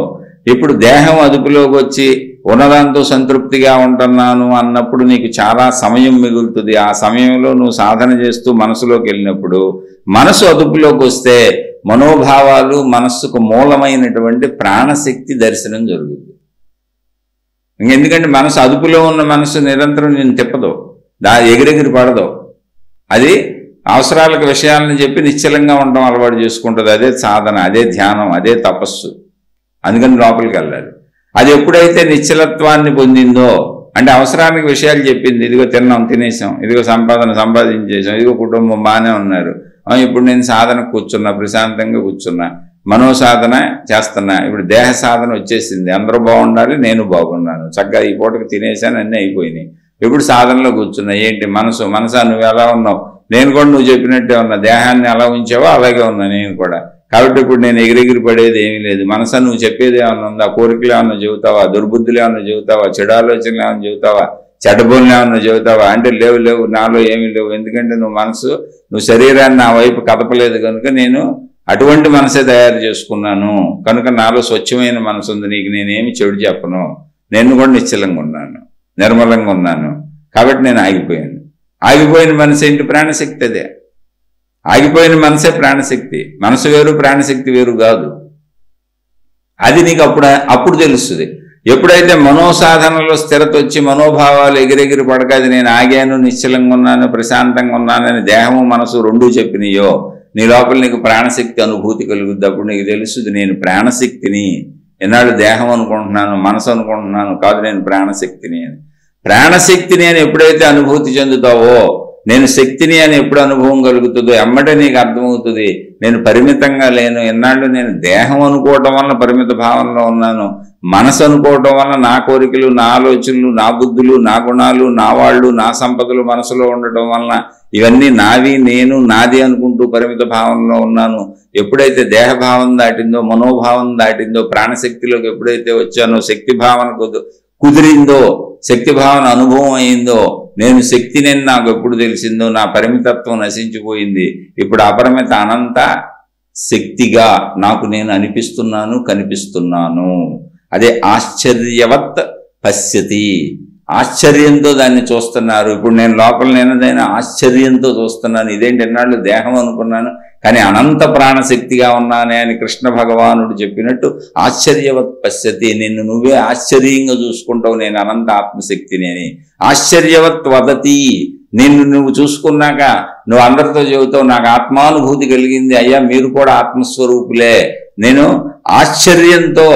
ఇప్పుడు దేహం అదుపులోకి వచ్చి ఉన్నదాంతో సంతృప్తిగా ఉంటున్నాను అన్నప్పుడు నీకు చాలా సమయం మిగులుతుంది. ఆ సమయంలో నువ్వు సాధన చేస్తూ మనసులోకి వెళ్ళినప్పుడు, మనసు అదుపులోకి వస్తే మనోభావాలు, మనస్సుకు మూలమైనటువంటి ప్రాణశక్తి దర్శనం జరుగుతుంది. ఎందుకంటే మనసు అదుపులో ఉన్న మనసు నిరంతరం నేను తిప్పదు, ఎగిరెగిరి పడదు. అది అవసరాలకు విషయాలను చెప్పి నిశ్చలంగా ఉండడం అలవాటు చేసుకుంటుంది. అదే సాధన, అదే ధ్యానం, అదే తపస్సు. అందుకని లోపలికి వెళ్ళాలి. అది ఎప్పుడైతే నిశ్చలత్వాన్ని పొందిందో, అంటే అవసరానికి విషయాలు చెప్పింది, ఇదిగో తిన్నాం, తినేసాం, ఇదిగో సంపాదించేసాం, ఇదిగో కుటుంబం బాగానే ఉన్నారు, ఇప్పుడు నేను సాధన కూర్చున్నా, ప్రశాంతంగా కూర్చున్నా, మనోసాధన చేస్తున్నా, ఇప్పుడు దేహ సాధన వచ్చేసింది, అందరూ బాగుండాలి, నేను బాగున్నాను, చక్కగా ఈ పూటకు తినేసాను, అన్నీ అయిపోయినాయి, ఇప్పుడు సాధనలో కూర్చున్నా. ఏంటి మనసా నువ్వు ఎలా ఉన్నావు? నేను కూడా నువ్వు చెప్పినట్టే ఉన్నా, దేహాన్ని ఎలా ఉంచావో అలాగే ఉన్నా నేను కూడా. కాబట్టి ఇప్పుడు నేను ఎగిరెగిరి పడేది ఏమీ లేదు. మనసా నువ్వు చెప్పేది ఏమన్నా ఉందా? కోరికలు ఏమన్నా చెబుతావా? దుర్బుద్ధులు ఏమన్నా చెబుతావా? చెడు ఆలోచనలు ఏమన్నా చెబుతావా? చెడ్డబోళ్ళు ఏమన్నా చెబుతావా? అంటే లేవు, నాలో ఏమీ లేవు. ఎందుకంటే నువ్వు శరీరాన్ని నా వైపు కదపలేదు కనుక నేను అటువంటి మనసే తయారు చేసుకున్నాను కనుక నాలో స్వచ్ఛమైన మనసు ఉంది. నీకు నేనేమి చెడు చెప్పను, నేను కూడా నిశ్చలంగా ఉన్నాను, నిర్మలంగా ఉన్నాను. కాబట్టి నేను ఆగిపోయిన మనసు ఏంటి? ప్రాణశక్తి. అదే ఆగిపోయిన మనసే ప్రాణశక్తి. మనసు వేరు, ప్రాణశక్తి వేరు కాదు. అది నీకు అప్పుడు తెలుస్తుంది. ఎప్పుడైతే మనోసాధనలో స్థిరత వచ్చి మనోభావాలు ఎగిరెగిరి పడక, అది నేను ఆగాను, నిశ్చలంగా ఉన్నాను, ప్రశాంతంగా ఉన్నానని దేహము మనసు రెండూ చెప్పినాయో, నీ లోపల నీకు ప్రాణశక్తి అనుభూతి కలుగుద్ది. అప్పుడు నీకు తెలుస్తుంది, నేను ప్రాణశక్తిని. ఎన్నాళ్ళు దేహం అనుకుంటున్నాను, మనసు అనుకుంటున్నాను, కాదు నేను ప్రాణశక్తిని అని. ప్రాణశక్తిని అని ఎప్పుడైతే అనుభూతి చెందుతావో, నేను శక్తిని అని ఎప్పుడు అనుభవం కలుగుతుందో ఎమ్మటే నీకు అర్థమవుతుంది, నేను పరిమితంగా లేను. ఎన్నాళ్ళు నేను దేహం అనుకోవటం వల్ల పరిమిత భావనలో ఉన్నాను, మనసు అనుకోవటం వల్ల నా కోరికలు, నా ఆలోచనలు, నా బుద్ధులు, నా గుణాలు, నా వాళ్ళు, నా సంపదలు మనసులో ఉండటం వలన ఇవన్నీ నావి, నేను నాది అనుకుంటూ పరిమిత భావనలో ఉన్నాను. ఎప్పుడైతే దేహభావం దాటిందో, మనోభావం దాటిందో, ప్రాణశక్తిలోకి ఎప్పుడైతే వచ్చానో, శక్తి భావన కుదిరిందో, శక్తి భావన అనుభవం అయిందో, నేను శక్తిని నాకు ఎప్పుడు తెలిసిందో, నా పరిమితత్వం నశించిపోయింది. ఇప్పుడు అపరిమిత అనంత శక్తిగా నాకు నేను అనిపిస్తున్నాను, కనిపిస్తున్నాను. అదే ఆశ్చర్యవత్ పశ్యతి. ఆశ్చర్యంతో దాన్ని చూస్తున్నారు. ఇప్పుడు నేను లోపల నేనదైనా ఆశ్చర్యంతో చూస్తున్నాను. ఇదేంటి, ఎన్నాళ్ళు దేహం అనుకున్నాను కానీ అనంత ప్రాణశక్తిగా ఉన్నానే అని కృష్ణ భగవానుడు చెప్పినట్టు ఆశ్చర్యవత్ పశ్యతి. నిన్ను నువ్వే ఆశ్చర్యంగా చూసుకుంటావు, నేను అనంత ఆత్మశక్తిని అని. ఆశ్చర్యవత్ వదతి. నువ్వు చూసుకున్నాక నువ్వు అందరితో చెబుతావు, నాకు ఆత్మానుభూతి కలిగింది, అయ్యా మీరు కూడా ఆత్మస్వరూపులే. నేను ఆశ్చర్యంతో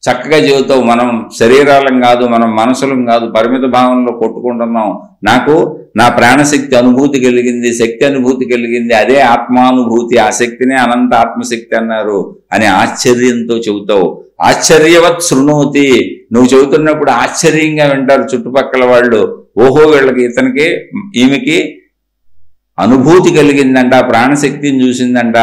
చక్కగా చెబుతావు, మనం శరీరాలం కాదు, మనం మనసులం కాదు, పరిమిత భావనలో కొట్టుకుంటున్నాం, నాకు నా ప్రాణశక్తి అనుభూతి కలిగింది, శక్తి అనుభూతి కలిగింది, అదే ఆత్మానుభూతి. ఆ శక్తినే అనంత ఆత్మశక్తి అన్నారు అని ఆశ్చర్యంతో చెబుతావు. ఆశ్చర్యవత్ శృణోతి. నువ్వు చెబుతున్నప్పుడు ఆశ్చర్యంగా వింటారు చుట్టుపక్కల వాళ్ళు. ఓహో, వీళ్ళకి, ఈమెకి అనుభూతి కలిగిందంట, ప్రాణశక్తిని చూసిందంట,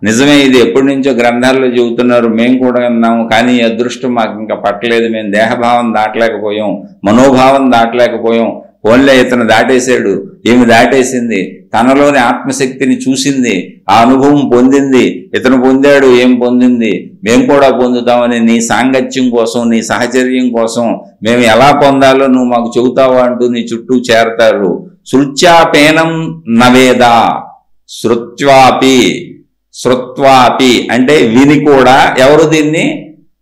నిజమే, ఇది ఎప్పటి నుంచో గ్రంథాల్లో చెబుతున్నారు, మేము కూడా విన్నాము, కానీ ఈ అదృష్టం మాకు ఇంకా పట్టలేదు. మేము దేహభావం దాటలేకపోయాం, మనోభావం దాటలేకపోయాం. ఓన్లే ఇతను దాటేశాడు, ఈమె దాటేసింది, తనలోని ఆత్మశక్తిని చూసింది, ఆ అనుభవం పొందింది, ఇతను పొందాడు, ఏం పొందింది, మేము కూడా పొందుతామని నీ సాంగత్యం కోసం, నీ సహచర్యం కోసం మేము ఎలా పొందాలో నువ్వు మాకు చెబుతావా అంటూ నీ చుట్టూ చేరతారు. శృత్యాపేనం నవేద, శ్రుత్వాపి అంటే విని కూడా ఎవరు దీన్ని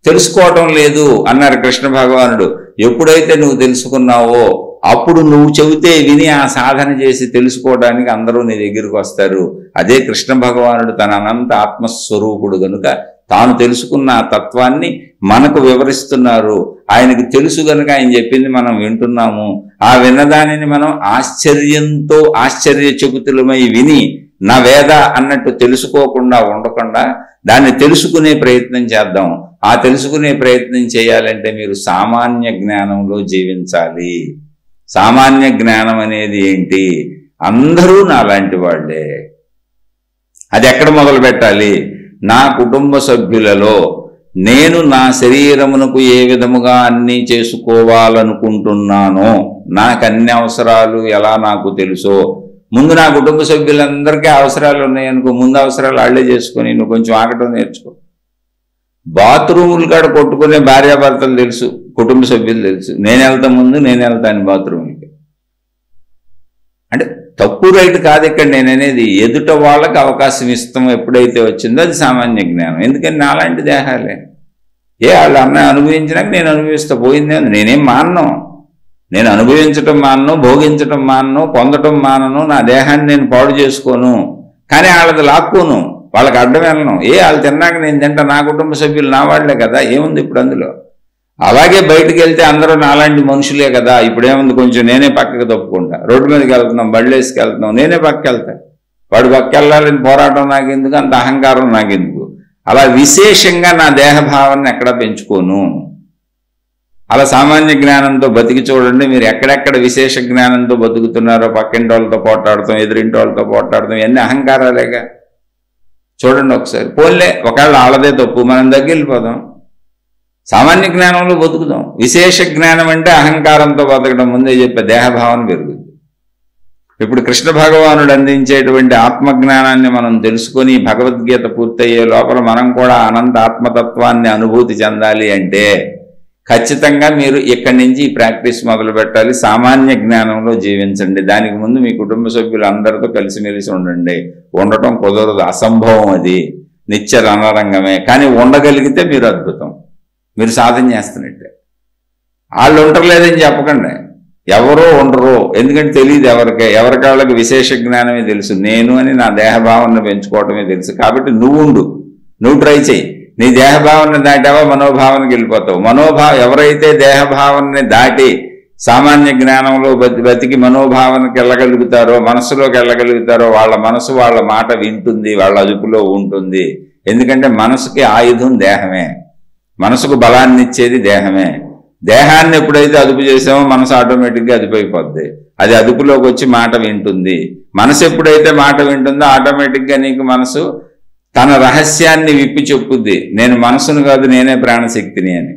తెలుసుకోవటం లేదు అన్నారు కృష్ణ భగవానుడు. ఎప్పుడైతే నువ్వు తెలుసుకున్నావో అప్పుడు నువ్వు చెబితే విని ఆ సాధన చేసి తెలుసుకోవడానికి అందరూ నీ దగ్గరికి వస్తారు. అదే కృష్ణ భగవానుడు తన అనంత ఆత్మస్వరూపుడు గనుక తాను తెలుసుకున్న ఆ తత్వాన్ని మనకు వివరిస్తున్నారు. ఆయనకు తెలుసు గనుక ఆయన చెప్పింది మనం వింటున్నాము. ఆ విన్నదానిని మనం ఆశ్చర్యంతో ఆశ్చర్యచకితులమై విని నా వేద అన్నట్టు తెలుసుకోకుండా ఉండకుండా దాన్ని తెలుసుకునే ప్రయత్నం చేద్దాం. ఆ తెలుసుకునే ప్రయత్నం చేయాలంటే మీరు సామాన్య జ్ఞానంలో జీవించాలి. సామాన్య జ్ఞానం అనేది ఏంటి? అందరూ నాలాంటి వాళ్ళే. అది ఎక్కడ మొదలు పెట్టాలి? నా కుటుంబ సభ్యులలో నేను నా శరీరమునకు ఏ విధముగా అన్నీ చేసుకోవాలనుకుంటున్నానో, నాకు అన్ని అవసరాలు ఎలా నాకు తెలుసో, ముందు నా కుటుంబ సభ్యులందరికీ అవసరాలు ఉన్నాయనుకో, ముందు అవసరాలు వాళ్ళే చేసుకొని నువ్వు కొంచెం ఆగటం నేర్చుకో. బాత్రూములు కాడ కొట్టుకునే భార్యాభర్తలు తెలుసు, కుటుంబ సభ్యులు తెలుసు, నేను వెళ్తా ముందు, నేను వెళ్తాను బాత్రూమ్కి. అంటే తప్పు రైట్ కాదు ఇక్కడ నేను అనేది. ఎదుట వాళ్ళకి అవకాశం ఇస్తాం ఎప్పుడైతే వచ్చిందో అది సామాన్య జ్ఞానం. ఎందుకని నాలాంటి దేహాలే వాళ్ళు అన్న అనుభవించినాక నేను అనుభవిస్తా, పోయిందే. నేనేం మానను, నేను అనుభవించటం మానను, భోగించటం మానను, పొందటం మానను, నా దేహాన్ని నేను పాడు చేసుకోను. కానీ వాళ్ళది లాక్కోను, వాళ్ళకి అడ్డం వెళ్ళను. వాళ్ళు తిన్నాక నేను తింటా, నా కుటుంబ సభ్యులు నా వాళ్లే కదా, ఏముంది ఇప్పుడు అందులో? అలాగే బయటికి వెళ్తే అందరూ నాలాంటి మనుషులే కదా, ఇప్పుడేముంది, కొంచెం నేనే పక్కకి తప్పుకుంటా. రోడ్డు మీదకి వెళ్తున్నాం, బళ్ళేసుకు వెళ్తున్నాం, నేనే పక్కకి వెళ్తా. వాడు పక్కకి వెళ్ళాలని పోరాటం నాకెందుకు, అంత అహంకారం నాకెందుకు? అలా విశేషంగా నా దేహభావాన్ని ఎక్కడా పెంచుకోను. అలా సామాన్య జ్ఞానంతో బతికి చూడండి. మీరు ఎక్కడెక్కడ విశేష జ్ఞానంతో బతుకుతున్నారో, పక్కింటి వాళ్ళతో పోట్లాడతాం, ఎదురింటి వాళ్ళతో పోట్లాడతాం, ఇవన్నీ అహంకారాలేగా. చూడండి ఒకసారి. పోన్లే ఒకవేళ వాళ్ళదే తప్పు, మనం దగ్గరిపోదాం, సామాన్య జ్ఞానంలో బతుకుదాం. విశేష జ్ఞానం అంటే అహంకారంతో బతకడం. ముందే చెప్పే దేహభావన పెరుగుతుంది. ఇప్పుడు కృష్ణ భగవానుడు అందించేటువంటి ఆత్మజ్ఞానాన్ని మనం తెలుసుకొని భగవద్గీత పూర్తయ్యే లోపల మనం కూడా అనంత ఆత్మతత్వాన్ని అనుభూతి చెందాలి అంటే ఖచ్చితంగా మీరు ఇక్కడి నుంచి ఈ ప్రాక్టీస్ మొదలు పెట్టాలి. సామాన్య జ్ఞానంలో జీవించండి. దానికి ముందు మీ కుటుంబ సభ్యులు అందరితో కలిసిమెలిసి ఉండండి. ఉండటం కుదరదు, అసంభవం, అది నిత్య రణరంగమే. కానీ ఉండగలిగితే మీరు అద్భుతం, మీరు సాధన చేస్తున్నట్టే. వాళ్ళు ఉండలేదని చెప్పకండి, ఎవరో ఉండరు. ఎందుకంటే తెలియదు ఎవరికాళ్ళకి విశేష జ్ఞానమే తెలుసు. నేను అని నా దేహభావాన్ని పెంచుకోవటమే తెలుసు. కాబట్టి నువ్వు ఉండు, నువ్వు ట్రై చేయి. నీ దేహభావాన్ని దాటావా మనోభావానికి వెళ్ళిపోతావు. ఎవరైతే దేహభావాన్ని దాటి సామాన్య జ్ఞానంలో బతికి మనోభావానికి వెళ్ళగలుగుతారో, మనస్సులోకి వెళ్ళగలుగుతారో, వాళ్ళ మనసు వాళ్ళ మాట వింటుంది, వాళ్ళ అదుపులో ఉంటుంది. ఎందుకంటే మనసుకి ఆయుధం దేహమే, మనసుకు బలాన్ని ఇచ్చేది దేహమే. దేహాన్ని ఎప్పుడైతే అదుపు చేసామో మనసు ఆటోమేటిక్గా అదుపైపోద్ది. అది అదుపులోకి వచ్చి మాట వింటుంది. మనసు ఎప్పుడైతే మాట వింటుందో ఆటోమేటిక్గా నీకు మనసు తన రహస్యాన్ని విప్పి చెప్పుద్ది. నేను మనసును కాదు, నేనే ప్రాణశక్తిని అని,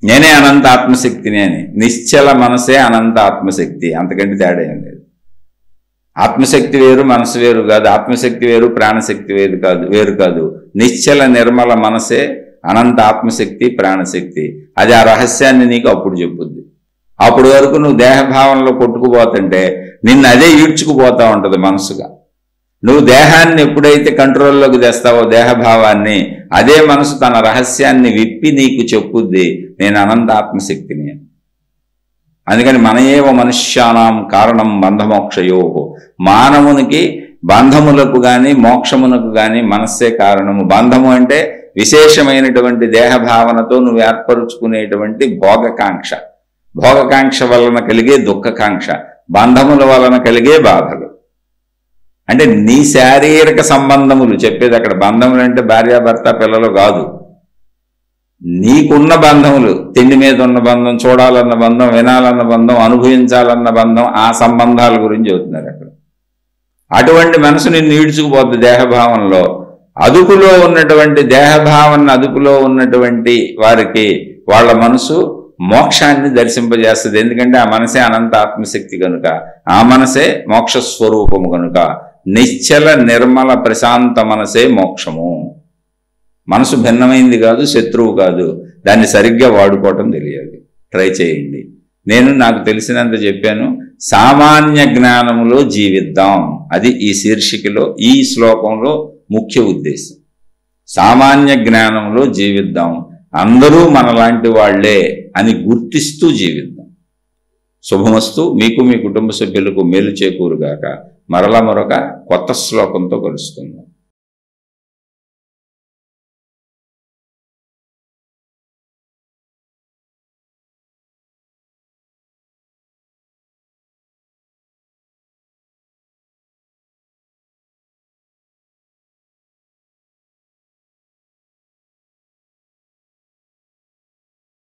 నేనే అనంత ఆత్మశక్తిని అని. నిశ్చల మనసే అనంత ఆత్మశక్తి, అంతకంటే తేడా ఏం లేదు. ఆత్మశక్తి వేరు, మనసు వేరు కాదు. ఆత్మశక్తి వేరు, ప్రాణశక్తి వేరు కాదు. నిశ్చల నిర్మల మనసే అనంత ఆత్మశక్తి, ప్రాణశక్తి. అది ఆ రహస్యాన్ని నీకు అప్పుడు చెప్పుద్ది. అప్పుడు వరకు నువ్వు దేహభావంలో కొట్టుకుపోతుంటే నిన్ను అదే ఈడ్చుకుపోతా ఉంటుంది మనసుగా. నువ్వు దేహాన్ని ఎప్పుడైతే కంట్రోల్లోకి తెస్తావో, దేహభావాన్ని, అదే మనసు తన రహస్యాన్ని విప్పి నీకు చెప్పుద్ది, నేను అనంత ఆత్మశక్తిని అని. అందుకని మనయేవ మనుష్యానాం కారణం బంధమోక్షయో. మానవునికి బంధములకు గాని మోక్షమునకు గాని మనస్సే కారణము. బంధము అంటే విశేషమైనటువంటి దేహభావనతో నువ్వు ఏర్పరుచుకునేటువంటి భోగకాంక్ష, భోగకాంక్ష వలన కలిగే దుఃఖకాంక్ష, బంధముల వలన కలిగే బాధలు. అంటే నీ శారీరక సంబంధములు చెప్పేది అక్కడ. బంధములు అంటే భార్యాభర్త పిల్లలు కాదు, నీకున్న బంధములు. తిండి మీద ఉన్న బంధం, చూడాలన్న బంధం, వినాలన్న బంధం, అనుభవించాలన్న బంధం, ఆ సంబంధాల గురించి చెబుతున్నారు అక్కడ. అటువంటి మనసు నిన్ను ఈడ్చుకుపోద్ది దేహభావంలో. అదుపులో ఉన్నటువంటి దేహభావన అదుపులో ఉన్నటువంటి వారికి వాళ్ళ మనసు మోక్షాన్ని దర్శింపజేస్తుంది. ఎందుకంటే ఆ మనసే అనంత ఆత్మశక్తి కనుక, ఆ మనసే మోక్ష స్వరూపము కనుక నిశ్చల నిర్మల ప్రశాంత మనసే మోక్షము. మనసు భిన్నమైంది కాదు, శత్రువు కాదు. దాన్ని సరిగ్గా వాడుకోవటం తెలియాలి. ట్రై చేయండి. నేను నాకు తెలిసినంత చెప్పాను. సామాన్య జ్ఞానములో జీవిద్దాం, అది ఈ శీర్షికలో ఈ శ్లోకంలో ముఖ్య ఉద్దేశం. సామాన్య జ్ఞానంలో జీవిద్దాం, అందరూ మనలాంటి వాళ్లే అని గుర్తిస్తూ జీవిద్దాం. శుభమస్తు. మీకు మీ కుటుంబ సభ్యులకు మేలు చేకూరుగాక. మరలా మరొక కొత్త శ్లోకంతో కలుసుకుందాం.